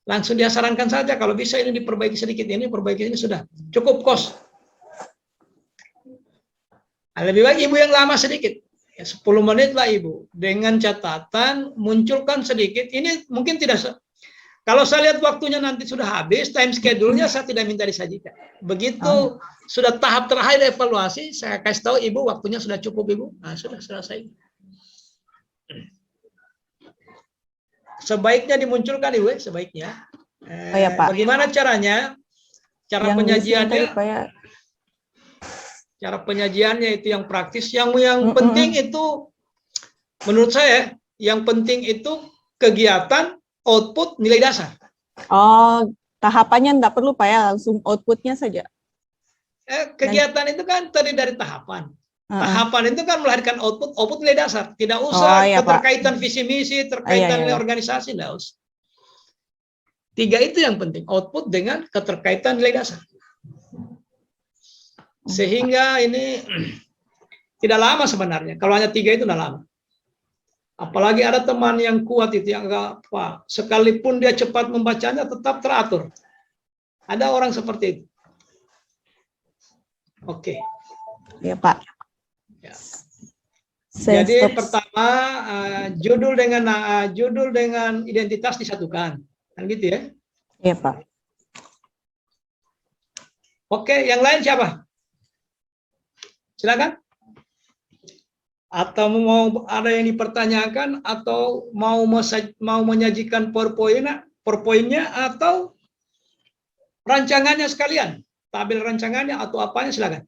Langsung dia sarankan saja, kalau bisa ini diperbaiki sedikit, ini perbaiki ini sudah. Cukup kos. Lebih baik Ibu yang lama sedikit. Ya, 10 menit lah Ibu. Dengan catatan, munculkan sedikit. Ini mungkin tidak... Kalau saya lihat waktunya nanti sudah habis, time schedule-nya saya tidak minta disajikan. Begitu sudah tahap terakhir evaluasi, saya kasih tahu Ibu waktunya sudah cukup Ibu. Nah, sudah selesai. Sebaiknya dimunculkan Ibu, sebaiknya. Ya, Pak. Bagaimana caranya? Cara Yang penyajiannya? tadi, Pak, ya. Cara penyajiannya itu yang praktis. Yang penting itu, menurut saya, yang penting itu kegiatan, output, nilai dasar. Oh, tahapannya enggak perlu Pak ya, langsung outputnya saja. Kegiatan itu kan terdiri dari tahapan. Tahapan itu kan melahirkan output nilai dasar. Tidak usah iya, keterkaitan visi misi, terkaitan nilai organisasi, tidak usah. 3 itu yang penting, output dengan keterkaitan nilai dasar. Sehingga ini tidak lama sebenarnya. Kalau hanya 3 itu tidak lama. Apalagi ada teman yang kuat itu, yang enggak apa, sekalipun dia cepat membacanya tetap teratur. Ada orang seperti itu. Oke. Ya, Pak. Ya. Jadi pertama judul dengan identitas disatukan, kan gitu ya? Iya, Pak. Oke, yang lain siapa? Silakan. Atau mau ada yang dipertanyakan, atau mau menyajikan PowerPoint-nya atau rancangannya sekalian, tabel rancangannya atau apanya, silakan.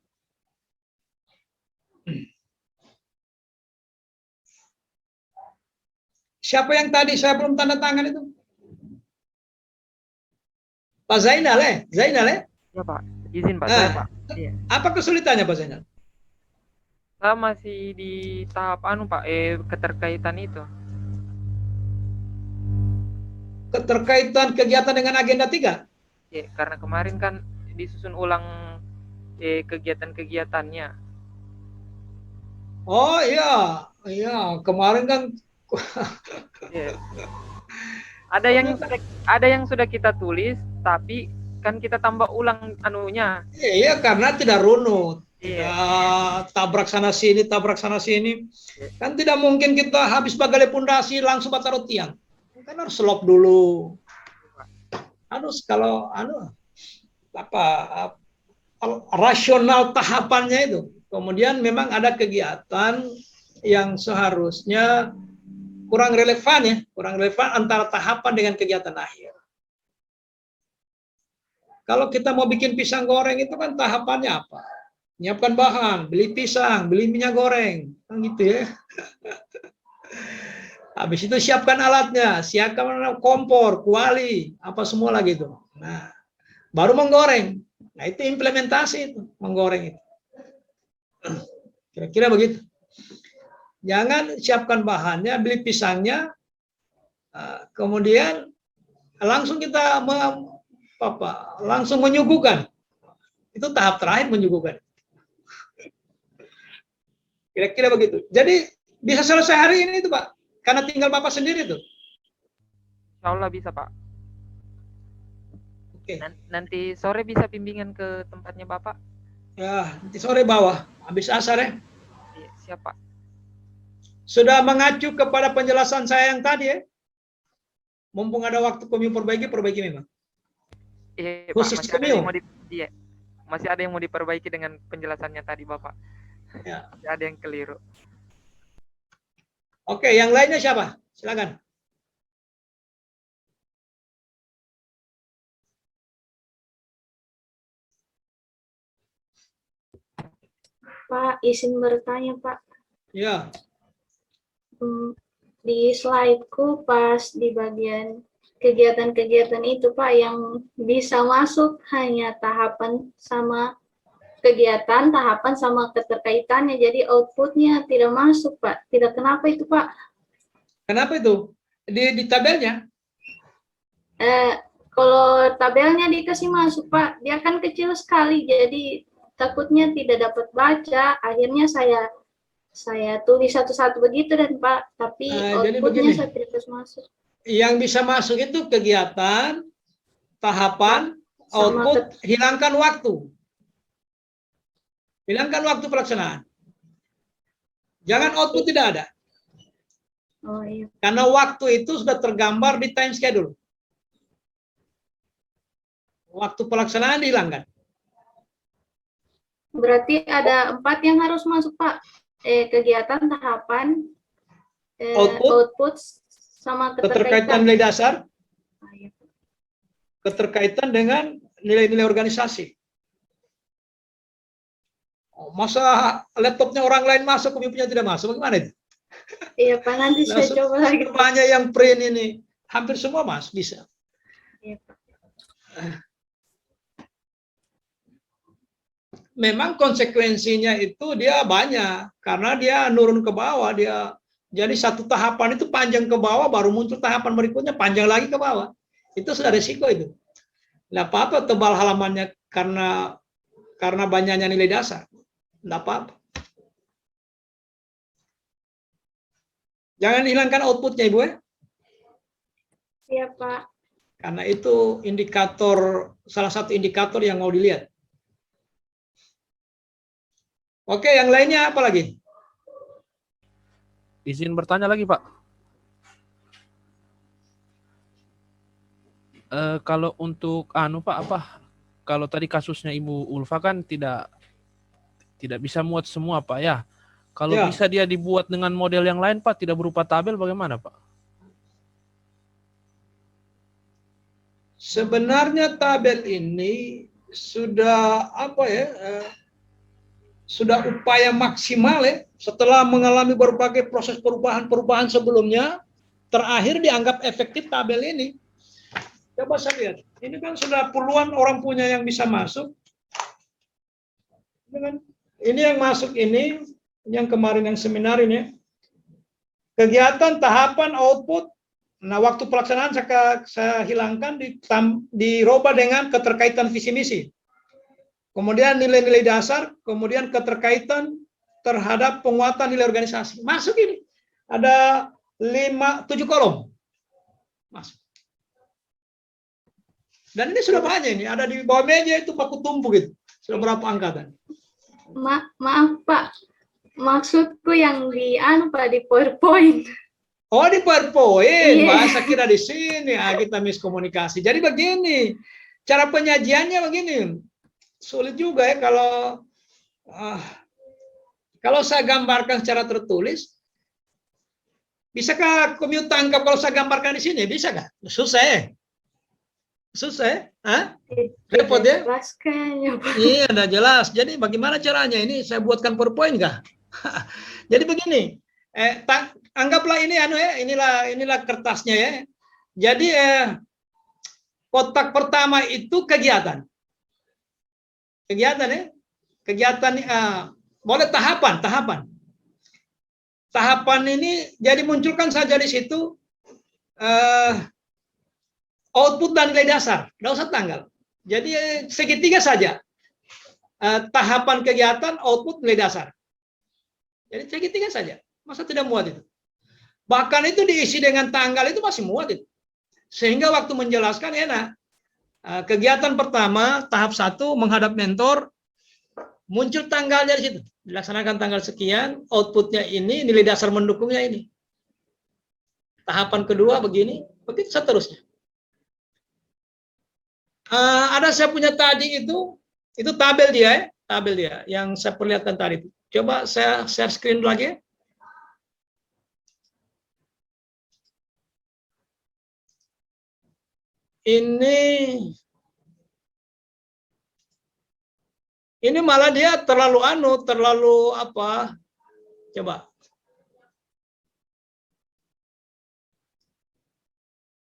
Siapa yang tadi saya belum tanda tangan itu? Pak Zainal ya? Ya Pak, izin Pak, saya Pak. Iya. Apa kesulitannya Pak Zainal? Saya masih di tahap Pak, keterkaitan itu. Keterkaitan kegiatan dengan agenda 3? Ya, karena kemarin kan disusun ulang kegiatan-kegiatannya. Oh iya, kemarin kan. Ya. Ada yang sudah kita tulis, tapi kan kita tambah ulang anunya. Iya, karena tidak runut. Iya. Tabrak sana sini. Kan tidak mungkin kita habis bagai pondasi langsung taruh tiang. Kan harus lop dulu. Harus rasional tahapannya itu. Kemudian memang ada kegiatan yang seharusnya kurang relevan antara tahapan dengan kegiatan akhir. Kalau kita mau bikin pisang goreng itu kan tahapannya apa? Nyiapkan bahan, beli pisang, beli minyak goreng, kan gitu ya. Habis itu siapkan alatnya, siapkan kompor, kuali, apa semua lagi itu. Nah, baru menggoreng. Nah, itu implementasi itu, menggoreng itu. Kira-kira begitu. Jangan siapkan bahannya, beli pisangnya, kemudian langsung kita langsung menyuguhkan. Itu tahap terakhir, menyuguhkan. Kira-kira begitu. Jadi Bisa selesai hari ini itu Pak, karena tinggal Bapak sendiri tuh. Insya Allah bisa Pak. Oke. Nanti sore bisa bimbingan ke tempatnya Bapak? Ya, nanti sore bawah, habis asar ya. Iya, siap Pak. Sudah mengacu kepada penjelasan saya yang tadi ya. Mumpung ada waktu kami perbaiki memang. Iya Khusus Pak, Komio. iya. Masih ada yang mau diperbaiki dengan penjelasannya tadi Bapak. Ya. Masih ada yang keliru. Oke, yang lainnya siapa? Silakan. Pak, izin bertanya, Pak. Ya, Di slide-ku pas di bagian kegiatan-kegiatan itu, Pak, yang bisa masuk hanya tahapan sama kegiatan, tahapan sama keterkaitannya. Jadi outputnya tidak masuk, Pak. Tidak, kenapa itu, Pak? kenapa itu? Di tabelnya? Kalau tabelnya dikasih masuk, Pak, dia kan kecil sekali, jadi takutnya tidak dapat baca. Akhirnya saya tulis satu-satu begitu dan Pak, tapi Jadi outputnya begini. saya tidak bisa masuk. Yang bisa masuk itu kegiatan, tahapan, Sama output, hilangkan waktu. Hilangkan waktu pelaksanaan. Jangan output tidak ada. Oh iya. Karena waktu itu sudah tergambar di time schedule. Waktu pelaksanaan dihilangkan. Berarti ada 4 yang harus masuk, Pak. Kegiatan, tahapan, output sama Keterkaitan nilai dasar, Ah, iya. keterkaitan dengan nilai-nilai organisasi. Masa laptopnya orang lain masuk, kami punya tidak masuk, bagaimana itu? Iya, Pak, nanti saya Langsung coba lagi. banyak yang print ini, hampir semua mas bisa. Iya, Pak. Memang konsekuensinya itu dia banyak karena dia nurun ke bawah, dia jadi satu tahapan itu panjang ke bawah, baru muncul tahapan berikutnya panjang lagi ke bawah. Itu sudah resiko itu. Nggak apa-apa tebal halamannya karena banyaknya nilai dasar. Nggak apa-apa. Jangan hilangkan outputnya Ibu ya. Iya, Pak. Karena itu indikator, salah satu indikator yang mau dilihat. Oke, yang lainnya apa lagi? Izin bertanya lagi, Pak. Kalau untuk Pak, apa? Kalau tadi kasusnya Ibu Ulfa kan tidak bisa muat semua, Pak ya. Kalau Ya. bisa dia dibuat dengan model yang lain, Pak, tidak berupa tabel, bagaimana, Pak? Sebenarnya tabel ini sudah sudah upaya maksimal ya, setelah mengalami berbagai proses perubahan sebelumnya, terakhir dianggap efektif tabel ini. Coba saya lihat, ini kan sudah puluhan orang punya yang bisa masuk. Ini yang masuk ini, yang kemarin yang seminar ini, kegiatan, tahapan, output. Nah, waktu pelaksanaan saya hilangkan, dirubah dengan keterkaitan visi misi. Kemudian nilai-nilai dasar, kemudian keterkaitan terhadap penguatan nilai organisasi. Masuk ini. Ada 7 kolom. Masuk. Dan ini sudah banyak ini. Ada di bawah meja itu baku tumpuk itu. Sudah berapa angkatan? Maaf, Pak. Maksudku yang di Pak, di PowerPoint. Oh, di PowerPoint. Iya. Bahasa kira di sini. Kita miskomunikasi. Jadi begini. Cara penyajiannya begini. Sulit juga ya kalau saya gambarkan secara tertulis. Bisakah Komio tangkap kalau saya gambarkan di sini? Bisa nggak? Susah. Susah. Repot ya? Jelas kayaknya, Pak. Iya, udah jelas. Jadi bagaimana caranya? Ini saya buatkan PowerPoint nggak? Jadi begini. Anggaplah ini inilah kertasnya ya. Jadi kotak pertama itu kegiatan. Kegiatan ya. Kegiatan boleh tahapan. Tahapan ini jadi munculkan saja di situ output dan nilai dasar. Tidak usah tanggal. Jadi segitiga saja. Tahapan kegiatan, output, nilai dasar. Jadi segitiga saja. Masa tidak muat itu? Bahkan itu diisi dengan tanggal itu masih muat itu. Sehingga waktu menjelaskan enak. Kegiatan pertama, tahap 1, menghadap mentor, muncul tanggalnya di situ. Dilaksanakan tanggal sekian, outputnya ini, nilai dasar mendukungnya ini. Tahapan kedua begini, begitu seterusnya. Ada saya punya tadi itu tabel dia, tabel dia yang saya perlihatkan tadi itu. Coba saya share screen lagi. Ini malah dia terlalu apa? Coba.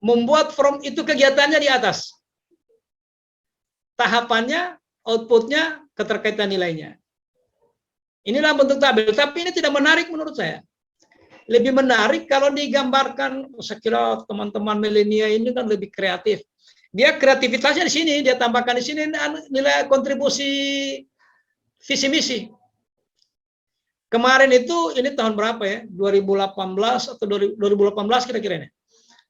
Membuat form itu kegiatannya di atas. Tahapannya, outputnya, keterkaitan nilainya. Inilah bentuk tabel, tapi ini tidak menarik menurut saya. Lebih menarik kalau digambarkan, saya kira teman-teman milenial ini kan lebih kreatif. Dia kreativitasnya di sini, dia tambahkan di sini nilai kontribusi visi misi. Kemarin itu, ini tahun berapa ya? 2018 atau 2018 kira-kira ini.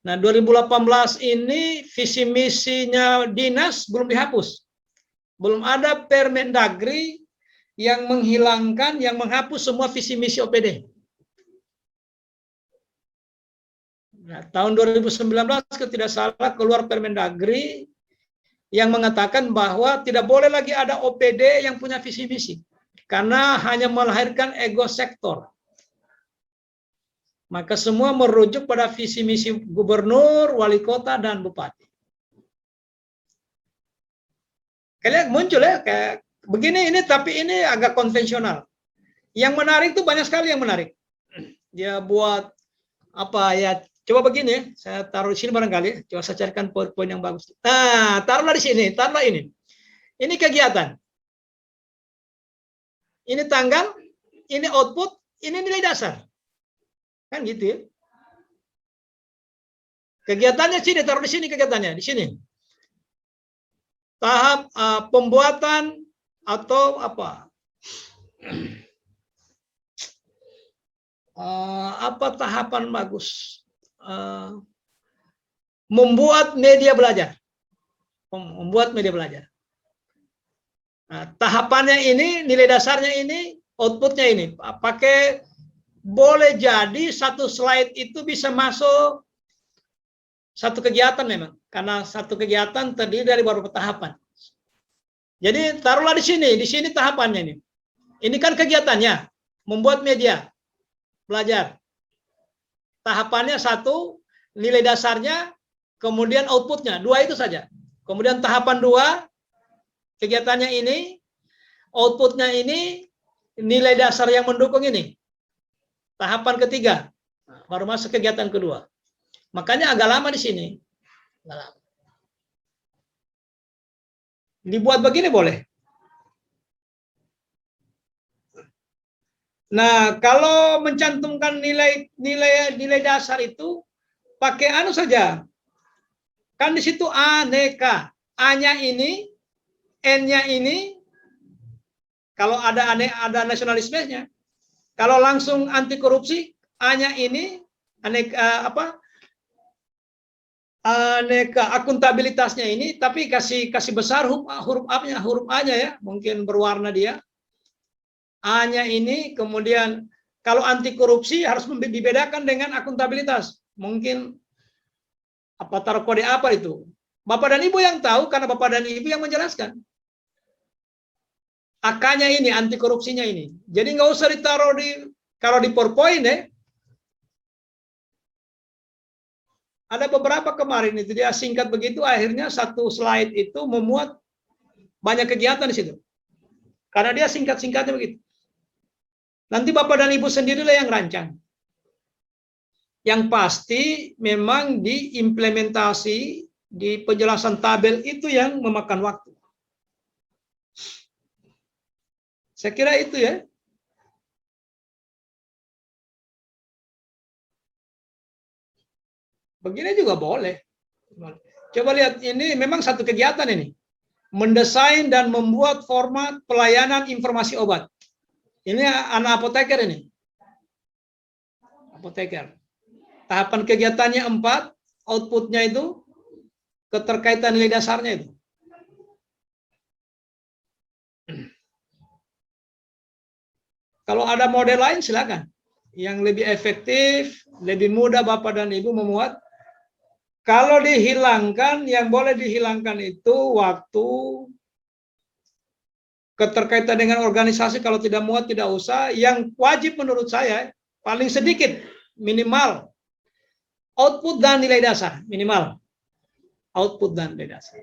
Nah, 2018 ini visi misinya dinas belum dihapus. Belum ada Permendagri yang menghilangkan, yang menghapus semua visi misi OPD. Nah, tahun 2019 kalau tidak salah keluar Permendagri yang mengatakan bahwa tidak boleh lagi ada OPD yang punya visi misi karena hanya melahirkan ego sektor. Maka semua merujuk pada visi misi gubernur, wali kota, dan bupati. Kalian muncul ya kayak begini ini, tapi ini agak konvensional. Yang menarik tuh banyak sekali yang menarik. Dia buat apa ya? Coba begini, saya taruh di sini barangkali. Coba saya carikan poin-poin yang bagus. Nah, taruhlah di sini, taruhlah ini. Ini kegiatan. Ini tanggal, ini output, ini nilai dasar. Kan gitu ya. Kegiatannya sini, taruh di sini kegiatannya, di sini. Tahap pembuatan atau apa? Apa tahapan bagus? Membuat media belajar. Membuat media belajar. Nah, tahapannya ini, nilai dasarnya ini, outputnya ini. Pakai boleh jadi satu slide itu bisa masuk satu kegiatan memang, karena satu kegiatan terdiri dari beberapa tahapan. Jadi taruhlah di sini tahapannya ini. Ini kan kegiatannya, membuat media belajar. Tahapannya 1, nilai dasarnya, kemudian outputnya, 2 itu saja. Kemudian tahapan 2, kegiatannya ini, outputnya ini, nilai dasar yang mendukung ini. Tahapan ketiga, baru masuk kegiatan kedua. Makanya agak lama di sini. Dibuat begini boleh. Nah, kalau mencantumkan nilai dasar itu pakai anu saja. Kan di situ aneka. A-nya ini, N-nya ini. Kalau ada nasionalismenya. Kalau langsung anti korupsi, A-nya ini, aneka akuntabilitasnya ini, tapi kasih besar huruf A-nya ya, mungkin berwarna dia. A-nya ini, kemudian kalau anti korupsi harus dibedakan dengan akuntabilitas. Mungkin taruh kode apa itu? Bapak dan Ibu yang tahu, karena Bapak dan Ibu yang menjelaskan. AK-nya ini, anti korupsinya ini. Jadi nggak usah ditaruh kalau di PowerPoint ya. Ada beberapa kemarin itu dia singkat begitu, akhirnya satu slide itu memuat banyak kegiatan di situ. Karena dia singkat-singkatnya begitu. Nanti Bapak dan Ibu sendirilah yang rancang. Yang pasti memang diimplementasi di penjelasan tabel itu yang memakan waktu. Saya kira itu ya. Begini juga boleh. Coba lihat, ini memang satu kegiatan ini. Mendesain dan membuat format pelayanan informasi obat. Ini anak apoteker ini. apoteker. Tahapan kegiatannya 4, outputnya itu keterkaitan nilai dasarnya itu. Kalau ada model lain silakan. Yang lebih efektif, lebih mudah Bapak dan Ibu memuat. Kalau dihilangkan, yang boleh dihilangkan itu waktu, keterkaitan dengan organisasi, kalau tidak muat tidak usah. Yang wajib menurut saya paling sedikit minimal output dan nilai dasar, minimal output dan nilai dasar.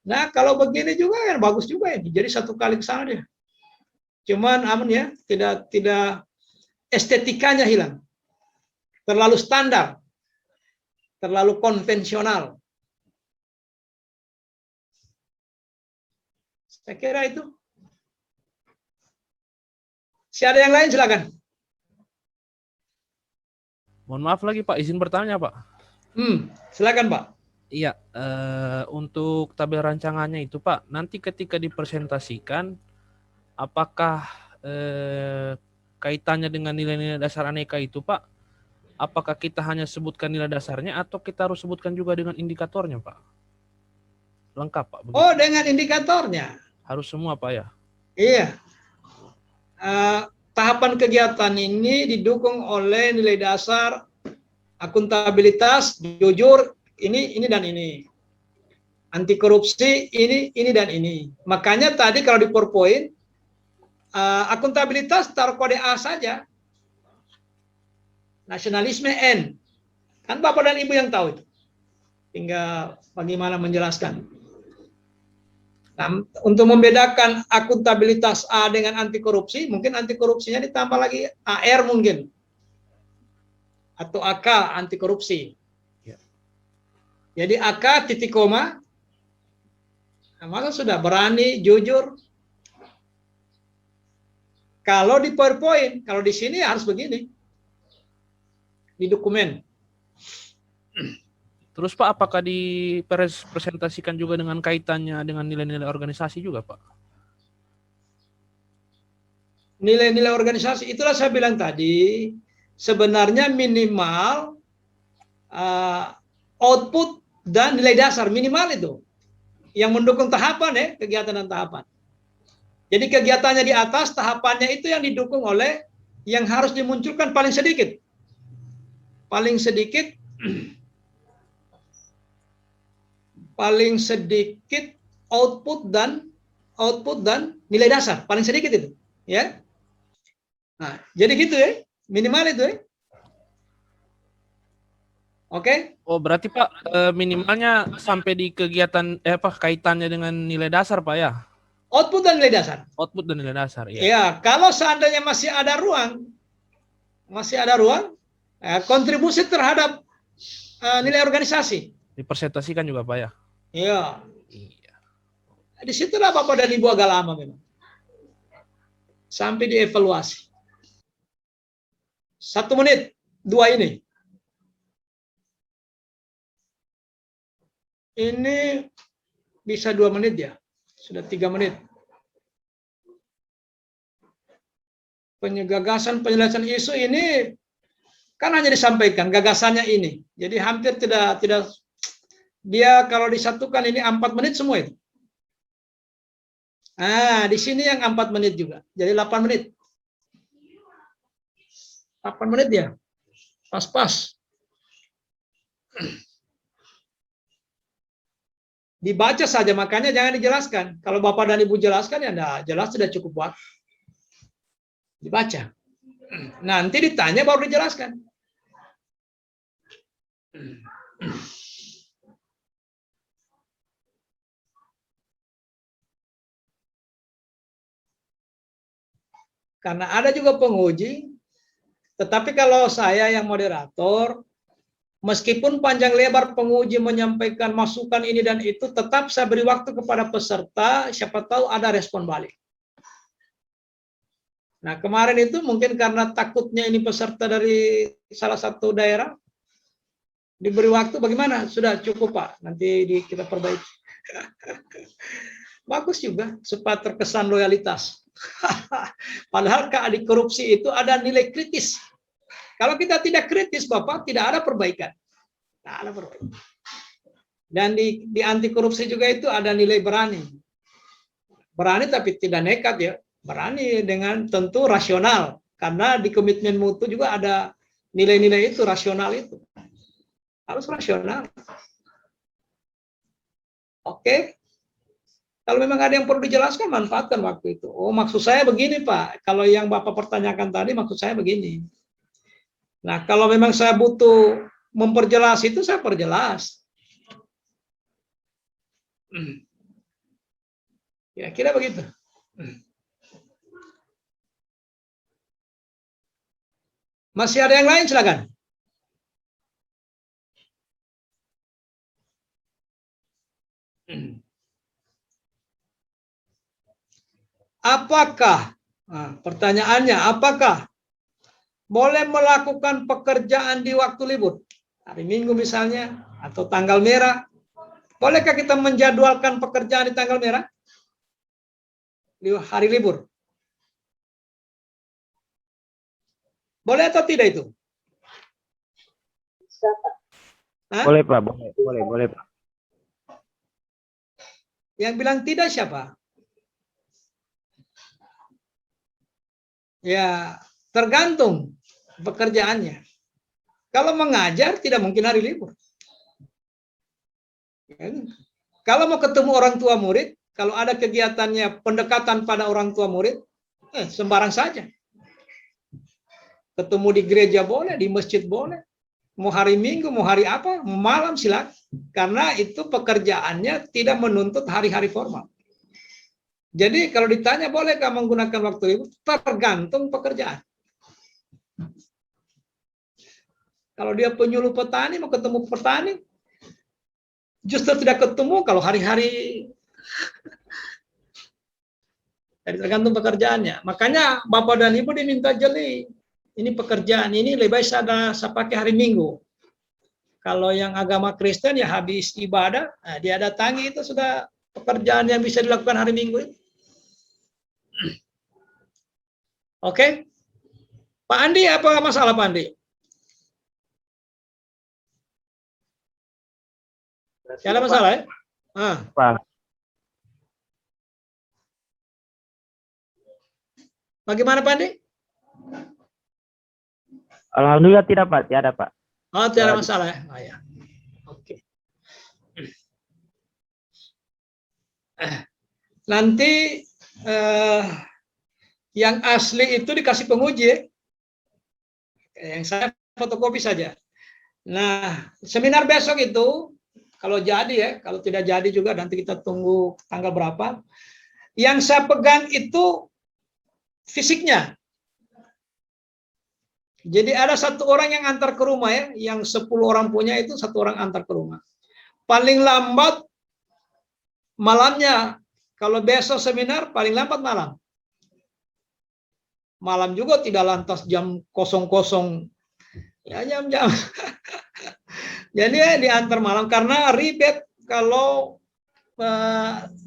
Nah, kalau begini juga kan bagus juga ini. Jadi satu kali ke sana dia. Cuman aman ya, tidak estetikanya hilang. Terlalu standar. Terlalu konvensional. Saya kira itu. Si ada yang lain silakan. Mohon maaf lagi Pak, izin bertanya Pak. Silakan Pak. Iya, untuk tabel rancangannya itu Pak, nanti ketika dipresentasikan, apakah kaitannya dengan nilai-nilai dasar aneka itu Pak? Apakah kita hanya sebutkan nilai dasarnya atau kita harus sebutkan juga dengan indikatornya Pak? Lengkap Pak. Begitu. Oh, dengan indikatornya. Harus semua Pak ya? Iya. Tahapan kegiatan ini didukung oleh nilai dasar, akuntabilitas, jujur, ini dan ini. Anti korupsi, ini dan ini. Makanya tadi kalau di PowerPoint, akuntabilitas taruh kode A saja. Nasionalisme N. Kan Bapak dan Ibu yang tahu itu. Tinggal bagaimana menjelaskan. Nah, untuk membedakan akuntabilitas A dengan anti korupsi, mungkin anti korupsinya ditambah lagi AR mungkin. Atau AK, anti korupsi. Ya. Jadi AK titik koma, nah, maka sudah berani, jujur. Kalau di PowerPoint, kalau di sini harus begini. Di dokumen. Terus Pak, apakah dipresentasikan juga dengan kaitannya dengan nilai-nilai organisasi juga Pak? Nilai-nilai organisasi, itulah saya bilang tadi, sebenarnya minimal output dan nilai dasar, minimal itu. Yang mendukung tahapan ya, kegiatan dan tahapan. Jadi kegiatannya di atas, tahapannya itu yang didukung oleh yang harus dimunculkan paling sedikit. Paling sedikit output dan nilai dasar, paling sedikit itu, ya. Nah, jadi gitu ya, minimal itu ya. Oke? Oh, berarti Pak minimalnya sampai di kegiatan kaitannya dengan nilai dasar Pak ya? Output dan nilai dasar. Output dan nilai dasar ya. Ya, kalau seandainya masih ada ruang, kontribusi terhadap nilai organisasi. Dipresentasikan juga Pak ya? Iya. Iya. Di situlah Bapak dan Ibu agak lama memang. Sampai dievaluasi. 1 menit, 2 ini. Ini bisa 2 menit ya. Sudah 3 menit. Penjelasan isu ini kan hanya disampaikan gagasannya ini. Jadi hampir tidak dia kalau disatukan ini 4 menit semua itu. Nah, di sini yang 4 menit juga. Jadi 8 menit. 8 menit ya. Pas-pas. Dibaca saja, makanya jangan dijelaskan. Kalau Bapak dan Ibu jelaskan, ya enggak jelas, sudah cukup waktu. Dibaca. Nanti ditanya baru dijelaskan. Karena ada juga penguji, tetapi kalau saya yang moderator, meskipun panjang lebar penguji menyampaikan masukan ini dan itu, tetap saya beri waktu kepada peserta, siapa tahu ada respon balik. Nah, kemarin itu mungkin karena takutnya ini peserta dari salah satu daerah, diberi waktu bagaimana? Sudah cukup Pak, nanti kita perbaiki. Bagus juga supaya terkesan loyalitas. Padahal adik korupsi itu ada nilai kritis. Kalau kita tidak kritis, Bapak, tidak ada perbaikan. Tidak ada perbaikan. Dan di anti korupsi juga itu ada nilai berani. Berani tapi tidak nekat ya. Berani dengan tentu rasional. Karena di komitmen mutu juga ada nilai-nilai itu, rasional itu. Harus rasional. Oke. Kalau memang ada yang perlu dijelaskan, manfaatkan waktu itu. Oh, maksud saya begini, Pak. Kalau yang Bapak pertanyakan tadi, maksud saya begini. Nah, kalau memang saya butuh memperjelas itu, saya perjelas. Ya, kira begitu. Masih ada yang lain, silakan. Apakah, pertanyaannya, apakah boleh melakukan pekerjaan di waktu libur? Hari Minggu misalnya, atau tanggal merah. Bolehkah kita menjadwalkan pekerjaan di tanggal merah? Di hari libur. Boleh atau tidak itu? Hah? Boleh Pak, boleh Pak. Yang bilang tidak siapa? Ya, tergantung pekerjaannya. Kalau mengajar tidak mungkin hari libur. Kalau mau ketemu orang tua murid, kalau ada kegiatannya pendekatan pada orang tua murid, sembarang saja. Ketemu di gereja boleh, di masjid boleh. Mau hari Minggu, mau hari apa, mau malam silakan. Karena itu pekerjaannya tidak menuntut hari-hari formal. Jadi kalau ditanya bolehkah menggunakan waktu libur, tergantung pekerjaan. Kalau dia penyuluh petani, mau ketemu petani, justru tidak ketemu kalau hari-hari. Jadi tergantung pekerjaannya. Makanya Bapak dan Ibu diminta jeli. Ini pekerjaan ini lebih baik saya pakai hari Minggu. Kalau yang agama Kristen ya habis ibadah, dia datangi itu sudah pekerjaan yang bisa dilakukan hari Minggu itu. Oke, Pak Andi, apa masalah Pak Andi? Tidak ada masalah ya? Pak. Bagaimana Pak Andi? Alhamdulillah tidak Pak, tiada Pak. Oh, tidak ada masalah ya? Oh, ya. Oke. Nanti yang asli itu dikasih penguji ya. Yang saya fotokopi saja. Nah, seminar besok itu kalau jadi ya, kalau tidak jadi juga nanti kita tunggu tanggal berapa. Yang saya pegang itu fisiknya. Jadi ada satu orang yang antar ke rumah ya, yang 10 orang punya itu satu orang antar ke rumah. Paling lambat malamnya, kalau besok seminar paling lambat malam. Malam juga tidak lantas jam 00. Ya jam-jam. Jadi ya diantar malam karena ribet kalau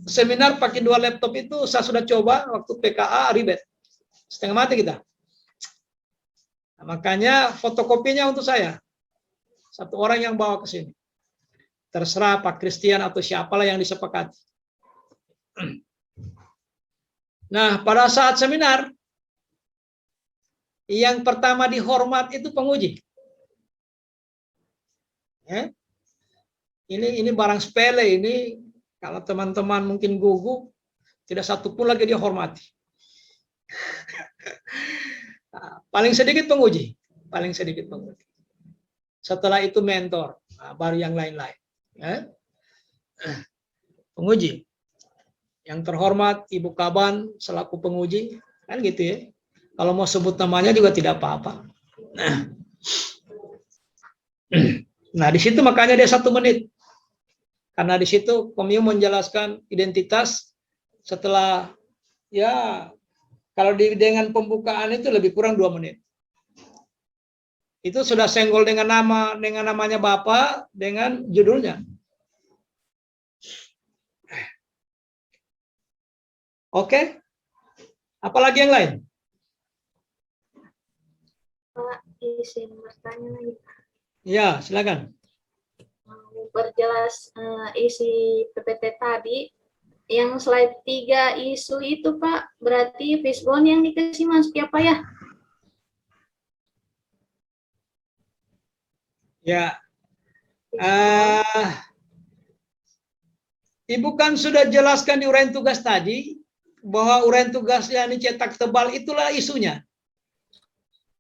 seminar pakai 2 laptop itu saya sudah coba waktu PKA ribet. Setengah mati kita. Nah, makanya fotokopinya untuk saya. Satu orang yang bawa ke sini. Terserah Pak Christian atau siapalah yang disepakati. Nah, pada saat seminar, yang pertama dihormat itu penguji. Ya. Ini barang sepele, ini kalau teman-teman mungkin gugup, tidak satu pun lagi dihormati. Paling sedikit penguji, paling sedikit penguji. Setelah itu mentor, baru yang lain-lain. Ya. Penguji, yang terhormat Ibu Kaban selaku penguji, kan gitu ya. Kalau mau sebut namanya juga tidak apa-apa. Nah di situ makanya dia 1 menit, karena di situ Komio menjelaskan identitas setelah ya. Kalau dengan pembukaan itu lebih kurang 2 menit. Itu sudah senggol dengan namanya Bapak, dengan judulnya. Oke? Apalagi yang lain? Pak, izin bertanya lagi. Ya, silakan. Mau perjelas isi PPT tadi. Yang slide 3 isu itu, Pak, berarti fishbone yang dikasih masuk ya, Pak ya? Ya. Ibu kan sudah jelaskan di uraian tugas tadi, bahwa uraian tugas yang dicetak tebal itulah isunya.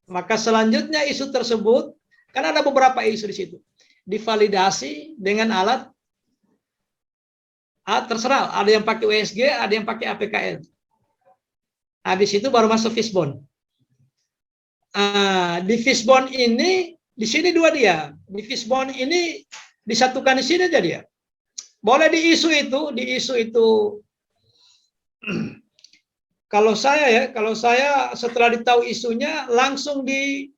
Maka selanjutnya isu tersebut, kan ada beberapa isu di situ. Divalidasi dengan alat, terserah, ada yang pakai USG, ada yang pakai APKL. Habis itu baru masuk fishbone. Di fishbone ini, di sini dua dia. Di fishbone ini disatukan di sini aja dia. Boleh di isu itu kalau saya setelah ditahu isunya langsung di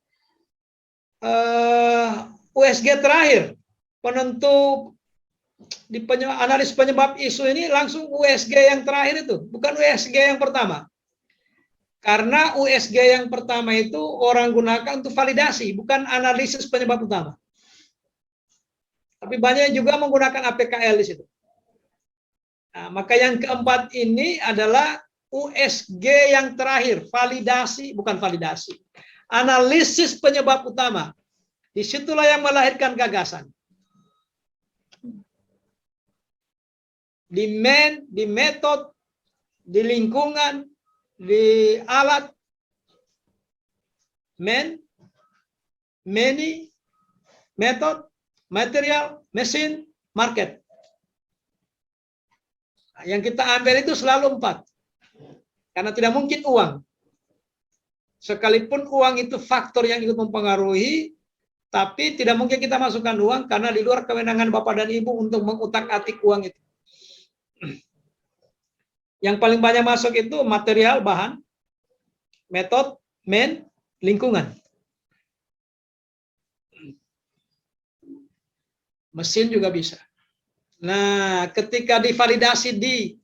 USG terakhir penentu di analis penyebab isu ini, langsung USG yang terakhir itu, bukan USG yang pertama. Karena USG yang pertama itu orang gunakan untuk validasi, bukan analisis penyebab utama. Tapi banyak juga menggunakan APKL di situ. Nah, maka yang keempat ini adalah USG yang terakhir, validasi, bukan validasi. Analisis penyebab utama. Disitulah yang melahirkan gagasan. Di metode, di lingkungan, di alat, many, metode, material, mesin, market. Yang kita ambil itu selalu 4. Karena tidak mungkin uang. Sekalipun uang itu faktor yang ikut mempengaruhi, tapi tidak mungkin kita masukkan uang karena di luar kewenangan Bapak dan Ibu untuk mengutak-atik uang itu. Yang paling banyak masuk itu material, bahan, metode, lingkungan. Mesin juga bisa. Nah, ketika divalidasi di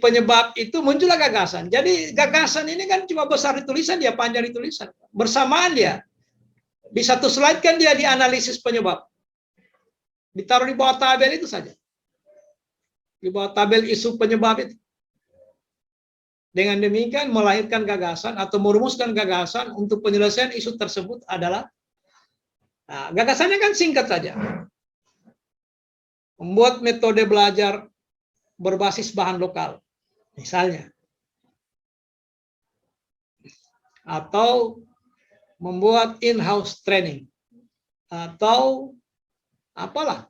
penyebab itu muncullah gagasan. Jadi gagasan ini kan cuma besar di tulisan, dia panjang di tulisan. Bersamaan dia. Di satu slide kan dia dianalisis penyebab. Ditaruh di bawah tabel itu saja. Di bawah tabel isu penyebab itu. Dengan demikian melahirkan gagasan atau merumuskan gagasan untuk penyelesaian isu tersebut adalah, nah, gagasannya kan singkat saja. Membuat metode belajar berbasis bahan lokal, misalnya. Atau membuat in-house training. Atau apalah.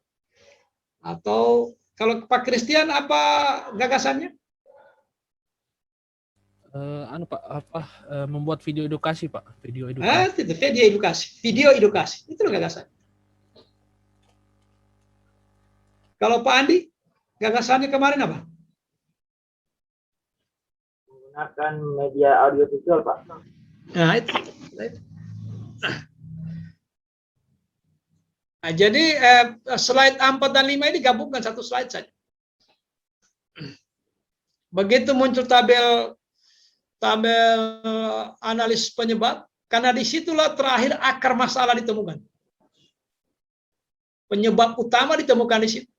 Atau kalau Pak Christian apa gagasannya? Membuat video edukasi, Pak. Video edukasi. Itu video edukasi. Itu gagasan. Kalau Pak Andi, gagasannya kemarin apa? Menggunakan media audio visual, Pak. Nah, itu. Nah, jadi slide 4 dan 5 ini digabungkan satu slide saja. Begitu muncul tabel analis penyebab, karena disitulah terakhir akar masalah ditemukan. Penyebab utama ditemukan di situ.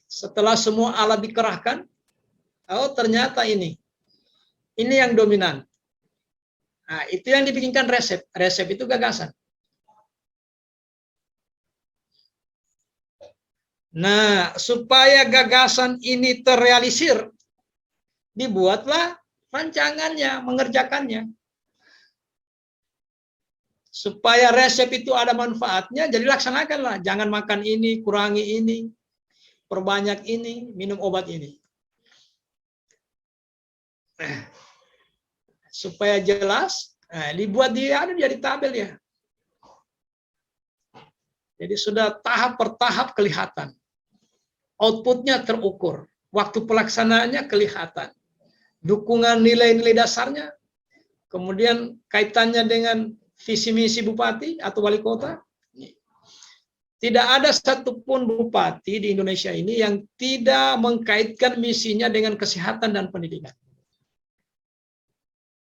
Setelah semua alat dikerahkan, oh ternyata ini yang dominan. Nah, itu yang dibikinkan resep. Resep itu gagasan. Nah, supaya gagasan ini terrealisir, dibuatlah rancangannya, mengerjakannya. Supaya resep itu ada manfaatnya, jadi laksanakanlah. Jangan makan ini, kurangi ini, perbanyak ini, minum obat ini. Supaya jelas, dibuat dia di tabel ya. Jadi sudah tahap per tahap kelihatan. Outputnya terukur. Waktu pelaksanaannya kelihatan. Dukungan nilai-nilai dasarnya. Kemudian kaitannya dengan visi misi bupati atau wali kota. Tidak ada satupun bupati di Indonesia ini yang tidak mengkaitkan misinya dengan kesehatan dan pendidikan.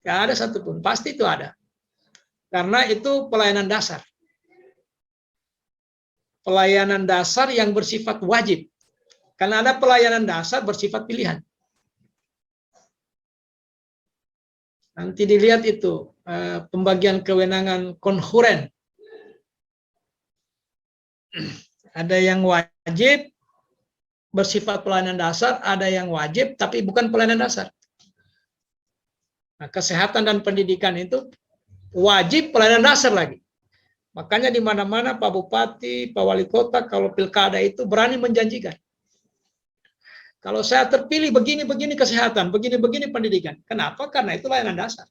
Tidak ada satupun, pasti itu ada. Karena itu pelayanan dasar. Pelayanan dasar yang bersifat wajib. Karena ada pelayanan dasar bersifat pilihan. Nanti dilihat itu pembagian kewenangan konkuren. Ada yang wajib bersifat pelayanan dasar, ada yang wajib tapi bukan pelayanan dasar. Nah, kesehatan dan pendidikan itu wajib pelayanan dasar lagi. Makanya di mana-mana Pak Bupati, Pak Wali Kota kalau pilkada itu berani menjanjikan. Kalau saya terpilih begini-begini kesehatan, begini-begini pendidikan. Kenapa? Karena itu layanan dasar.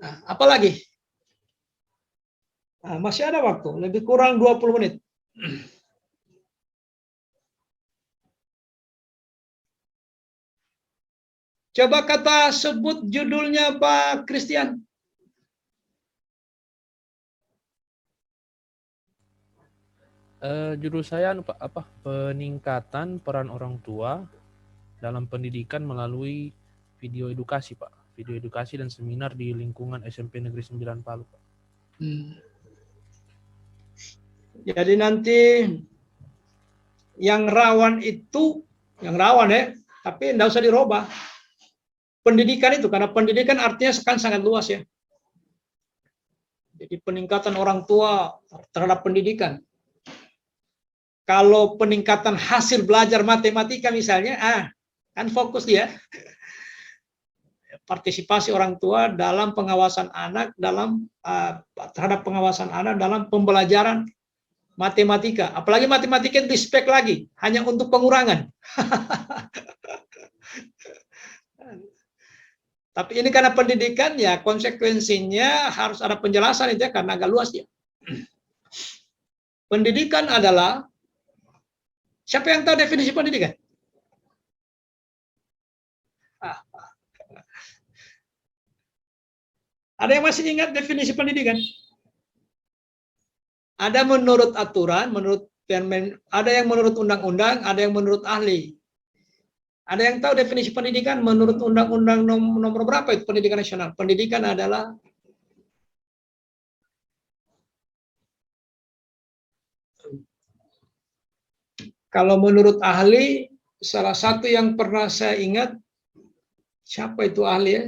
Nah, apalagi? Nah, masih ada waktu, lebih kurang 20 menit. Coba kata sebut judulnya Pak Christian. Judul saya apa? Peningkatan peran orang tua dalam pendidikan melalui video edukasi, Pak. Video edukasi dan seminar di lingkungan SMP Negeri 9 Palu, Pak. Jadi nanti yang rawan itu, yang rawan ya, tapi tidak usah dirubah. Pendidikan itu, karena pendidikan artinya kan sangat luas ya. Jadi peningkatan orang tua terhadap pendidikan. Kalau peningkatan hasil belajar matematika misalnya, kan fokus dia. Partisipasi orang tua dalam pengawasan anak, terhadap pengawasan anak dalam pembelajaran matematika. Apalagi matematika di spek lagi, hanya untuk pengurangan. Tapi ini karena pendidikan ya konsekuensinya harus ada penjelasan itu ya, karena agak luas ya. Pendidikan adalah, siapa yang tahu definisi pendidikan? Ada yang masih ingat definisi pendidikan? Ada menurut aturan, ada yang menurut undang-undang, ada yang menurut ahli. Ada yang tahu definisi pendidikan menurut undang-undang nomor berapa itu pendidikan nasional? Pendidikan adalah kalau menurut ahli, salah satu yang pernah saya ingat, siapa itu ahli ya?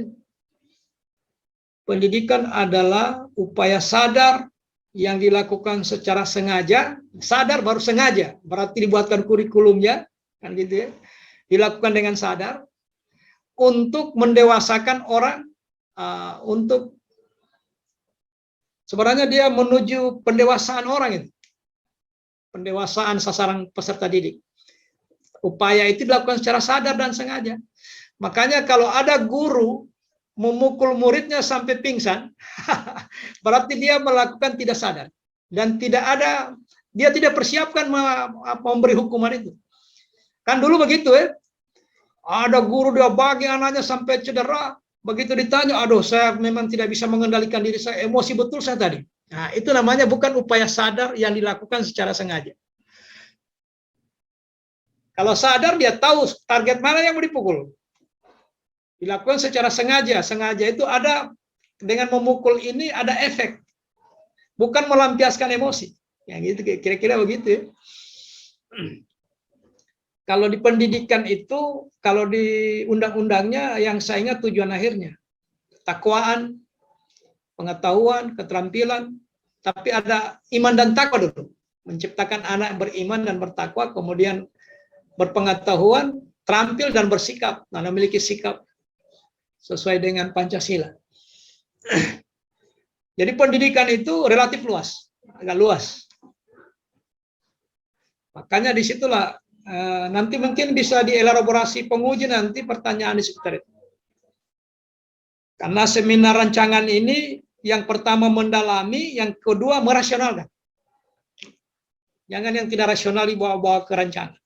Pendidikan adalah upaya sadar yang dilakukan secara sengaja, sadar baru sengaja, berarti dibuatkan kurikulumnya, kan gitu ya, dilakukan dengan sadar untuk mendewasakan orang, untuk sebenarnya dia menuju pendewasaan orang itu, pendewasaan sasaran peserta didik. Upaya itu dilakukan secara sadar dan sengaja. Makanya kalau ada guru memukul muridnya sampai pingsan, berarti dia melakukan tidak sadar dan dia tidak persiapkan memberi hukuman itu. Kan dulu begitu ya, ada guru dia bagi anaknya sampai cedera, begitu ditanya, aduh saya memang tidak bisa mengendalikan diri saya, emosi betul saya tadi. Nah itu namanya bukan upaya sadar yang dilakukan secara sengaja. Kalau sadar dia tahu target mana yang mau dipukul. Dilakukan secara sengaja. Sengaja itu ada, dengan memukul ini ada efek. Bukan melampiaskan emosi. Yang gitu, kira-kira begitu ya. Kalau di pendidikan itu, kalau di undang-undangnya yang saya ingat tujuan akhirnya. Takwaan, pengetahuan, keterampilan. Tapi ada iman dan takwa dulu. Menciptakan anak beriman dan bertakwa, kemudian berpengetahuan, terampil dan bersikap. Nah, memiliki sikap sesuai dengan Pancasila. Jadi pendidikan itu relatif luas, agak luas. Makanya disitulah nanti mungkin bisa dielaborasi penguji nanti pertanyaan di sekitar itu. Karena seminar rancangan ini yang pertama mendalami, yang kedua merasionalkan. Jangan yang tidak rasional dibawa-bawa ke rancangan.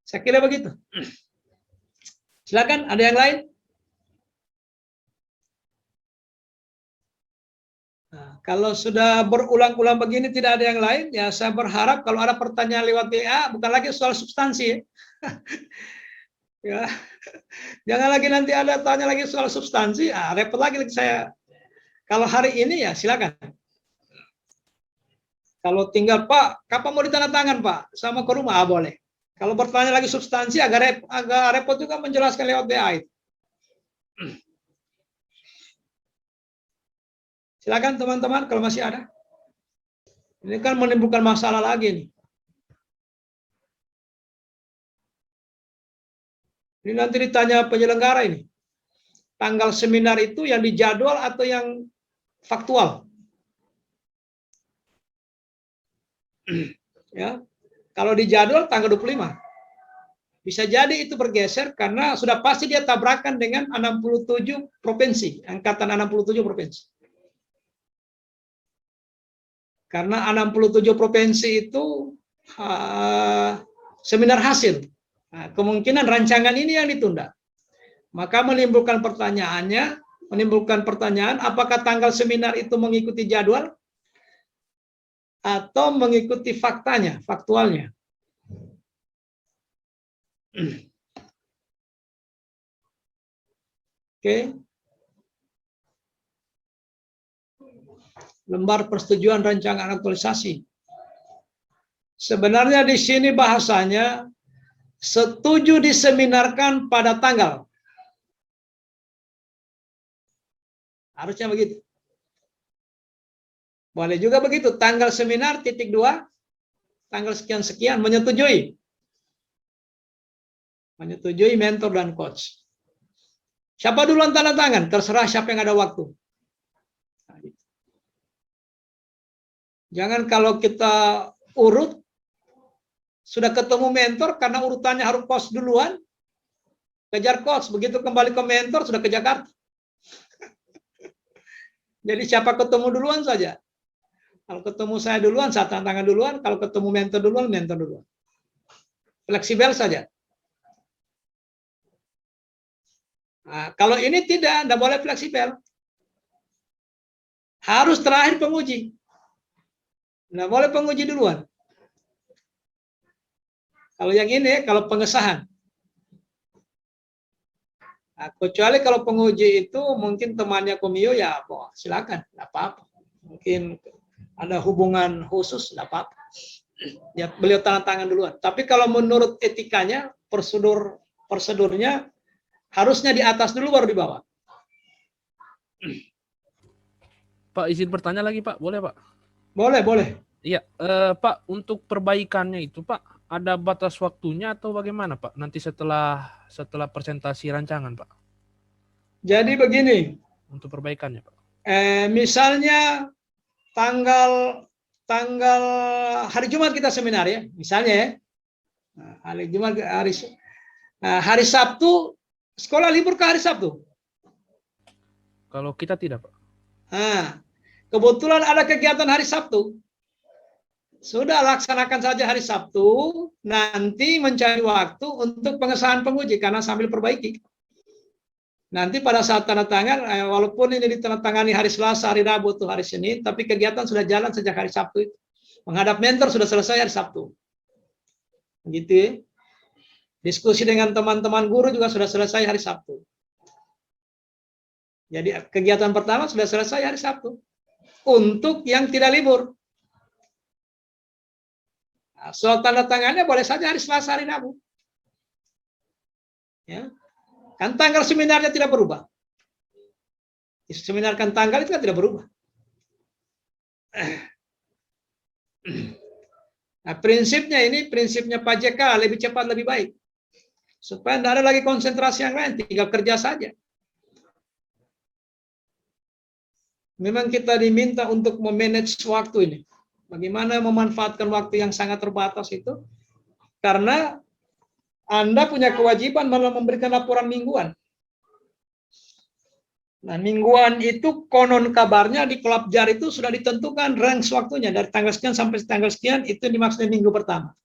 Saya kira begitu. Silakan, ada yang lain? Kalau sudah berulang-ulang begini tidak ada yang lain, ya saya berharap kalau ada pertanyaan lewat WA, bukan lagi soal substansi ya. Ya. Jangan lagi nanti ada tanya lagi soal substansi, repot lagi saya. Kalau hari ini ya silakan. Kalau tinggal Pak, kapan mau ditandatangan Pak? Sama ke rumah, boleh. Kalau bertanya lagi substansi agak repot juga menjelaskan lewat WA itu. Silakan teman-teman kalau masih ada. Ini kan menimbulkan masalah lagi nih. Ini nanti ditanya penyelenggara ini. Tanggal seminar itu yang dijadwal atau yang faktual? Ya. Kalau dijadwal tanggal 25. Bisa jadi itu bergeser karena sudah pasti dia tabrakan dengan 67 provinsi, angkatan 67 provinsi. Karena 67 provinsi itu seminar hasil. Nah, kemungkinan rancangan ini yang ditunda. Maka menimbulkan pertanyaan apakah tanggal seminar itu mengikuti jadwal atau mengikuti faktualnya. Oke. Lembar persetujuan rancangan aktualisasi. Sebenarnya di sini bahasanya setuju diseminarkan pada tanggal. Harusnya begitu. Boleh juga begitu, tanggal seminar _2, tanggal sekian-sekian, menyetujui. Menyetujui mentor dan coach. Siapa duluan tanda tangan? Terserah siapa yang ada waktu. Nah, gitu. Jangan kalau kita urut, sudah ketemu mentor karena urutannya harus coach duluan, kejar coach. Begitu kembali ke mentor, sudah ke Jakarta. Jadi siapa ketemu duluan saja. Kalau ketemu saya duluan, saya tanda tangan duluan. Kalau ketemu mentor duluan, mentor duluan. Fleksibel saja. Nah, kalau ini tidak boleh fleksibel. Harus terakhir penguji. Nggak boleh penguji duluan. Kalau yang ini, kalau pengesahan. Nah, kecuali kalau penguji itu mungkin temannya Komio, ya silakan, nggak apa-apa. Mungkin ada hubungan khusus, nggak apa-apa. Ya, beliau tanda tangan duluan. Tapi kalau menurut etikanya, prosedurnya harusnya di atas dulu baru di bawah. Pak, izin bertanya lagi Pak, boleh Pak? Boleh. Iya, Pak, untuk perbaikannya itu Pak, ada batas waktunya atau bagaimana Pak? Nanti setelah presentasi rancangan Pak? Jadi begini. Untuk perbaikannya Pak? Misalnya tanggal hari Jumat kita seminar ya, misalnya ya. Hari Jumat, hari Sabtu sekolah libur ke hari Sabtu. Kalau kita tidak Pak? Nah, kebetulan ada kegiatan hari Sabtu. Sudah laksanakan saja hari Sabtu, nanti mencari waktu untuk pengesahan penguji karena sambil perbaiki. Nanti pada saat tanda tangan, walaupun ini ditandatangani hari Selasa, hari Rabu, tuh hari Senin, tapi kegiatan sudah jalan sejak hari Sabtu itu. Menghadap mentor sudah selesai hari Sabtu. Gitu ya. Diskusi dengan teman-teman guru juga sudah selesai hari Sabtu. Jadi kegiatan pertama sudah selesai hari Sabtu. Untuk yang tidak libur. Nah, soal tanda tangannya boleh saja hari Selasa, hari Rabu. Ya. Kan tanggal seminarnya tidak berubah. Seminarkan tanggal itu kan tidak berubah. Nah, prinsipnya Pak JK lebih cepat lebih baik. Supaya tidak ada lagi konsentrasi yang lain, tinggal kerja saja. Memang kita diminta untuk memanage waktu ini. Bagaimana memanfaatkan waktu yang sangat terbatas itu? Karena Anda punya kewajiban malah memberikan laporan mingguan. Nah, mingguan itu konon kabarnya di Kolabjar itu sudah ditentukan range waktunya dari tanggal sekian sampai tanggal sekian, itu dimaksudnya minggu pertama.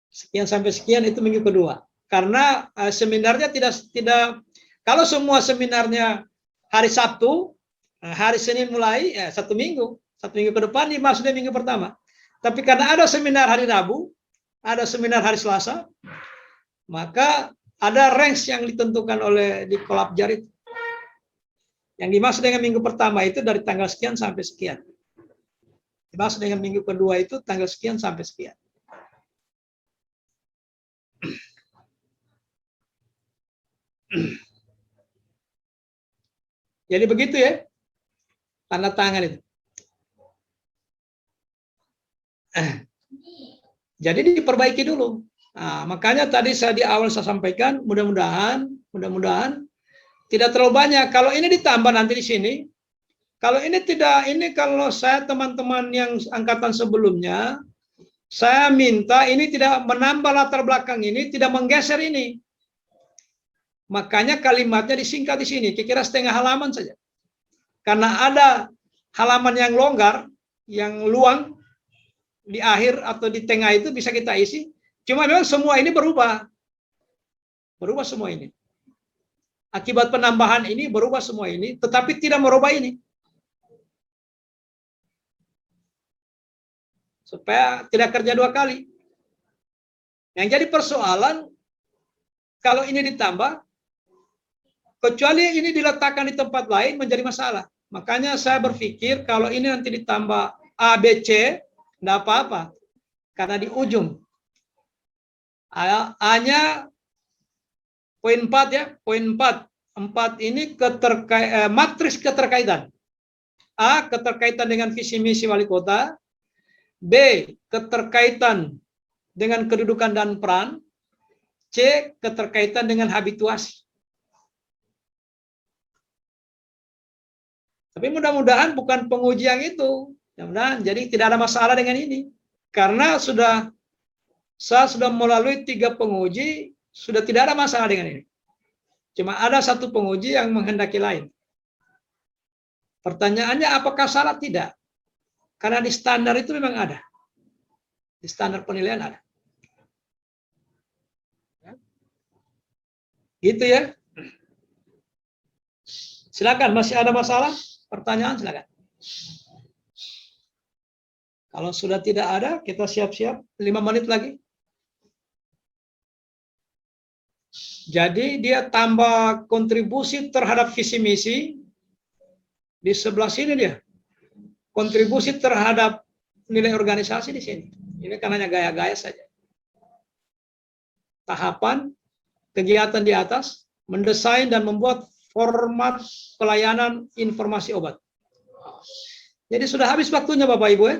Sekian sampai sekian itu minggu kedua. Karena seminarnya tidak kalau semua seminarnya hari Sabtu, Nah, hari Senin mulai, ya, 1 minggu. 1 minggu ke depan ini maksudnya minggu pertama. Tapi karena ada seminar hari Rabu, ada seminar hari Selasa, maka ada range yang ditentukan oleh di Kolabjar itu. Yang dimaksud dengan minggu pertama itu dari tanggal sekian sampai sekian. Dimaksud dengan minggu kedua itu tanggal sekian sampai sekian. Jadi begitu ya, tanda tangan itu. Jadi diperbaiki dulu. Nah, makanya tadi saya di awal saya sampaikan, mudah-mudahan tidak terlalu banyak. Kalau ini ditambah nanti di sini, kalau ini tidak, ini kalau saya teman-teman yang angkatan sebelumnya, saya minta ini tidak menambah latar belakang ini, tidak menggeser ini. Makanya kalimatnya disingkat di sini, kira-kira setengah halaman saja. Karena ada halaman yang longgar, yang luang di akhir atau di tengah itu bisa kita isi. Cuma memang semua ini berubah. Berubah semua ini. Akibat penambahan ini berubah semua ini, tetapi tidak merubah ini. Supaya tidak kerja 2 kali. Yang jadi persoalan, kalau ini ditambah, kecuali ini diletakkan di tempat lain menjadi masalah. Makanya saya berpikir kalau ini nanti ditambah A, B, C, tidak apa-apa. Karena di ujung. A-nya poin 4 ya, poin 4. 4 ini matris keterkaitan. A, keterkaitan dengan visi misi wali kota. B, keterkaitan dengan kedudukan dan peran. C, keterkaitan dengan habituasi. Tapi mudah-mudahan bukan penguji yang itu. Mudah-mudahan jadi tidak ada masalah dengan ini. Karena saya sudah melalui 3 penguji, sudah tidak ada masalah dengan ini. Cuma ada 1 penguji yang menghendaki lain. Pertanyaannya apakah salah? Tidak. Karena di standar itu memang ada. Di standar penilaian ada. Gitu ya. Silakan, masih ada masalah? Pertanyaan silakan. Kalau sudah tidak ada, kita siap-siap 5 menit lagi. Jadi dia tambah kontribusi terhadap visi misi. Di sebelah sini dia. Kontribusi terhadap nilai organisasi di sini. Ini kan hanya gaya-gaya saja. Tahapan, kegiatan di atas, mendesain dan membuat format pelayanan informasi obat. Jadi sudah habis waktunya Bapak Ibu ya.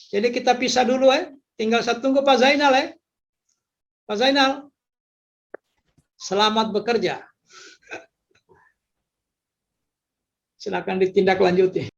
Jadi kita pisah dulu ya. Tinggal saya tunggu Pak Zainal ya. Pak Zainal, selamat bekerja. Silakan ditindaklanjuti.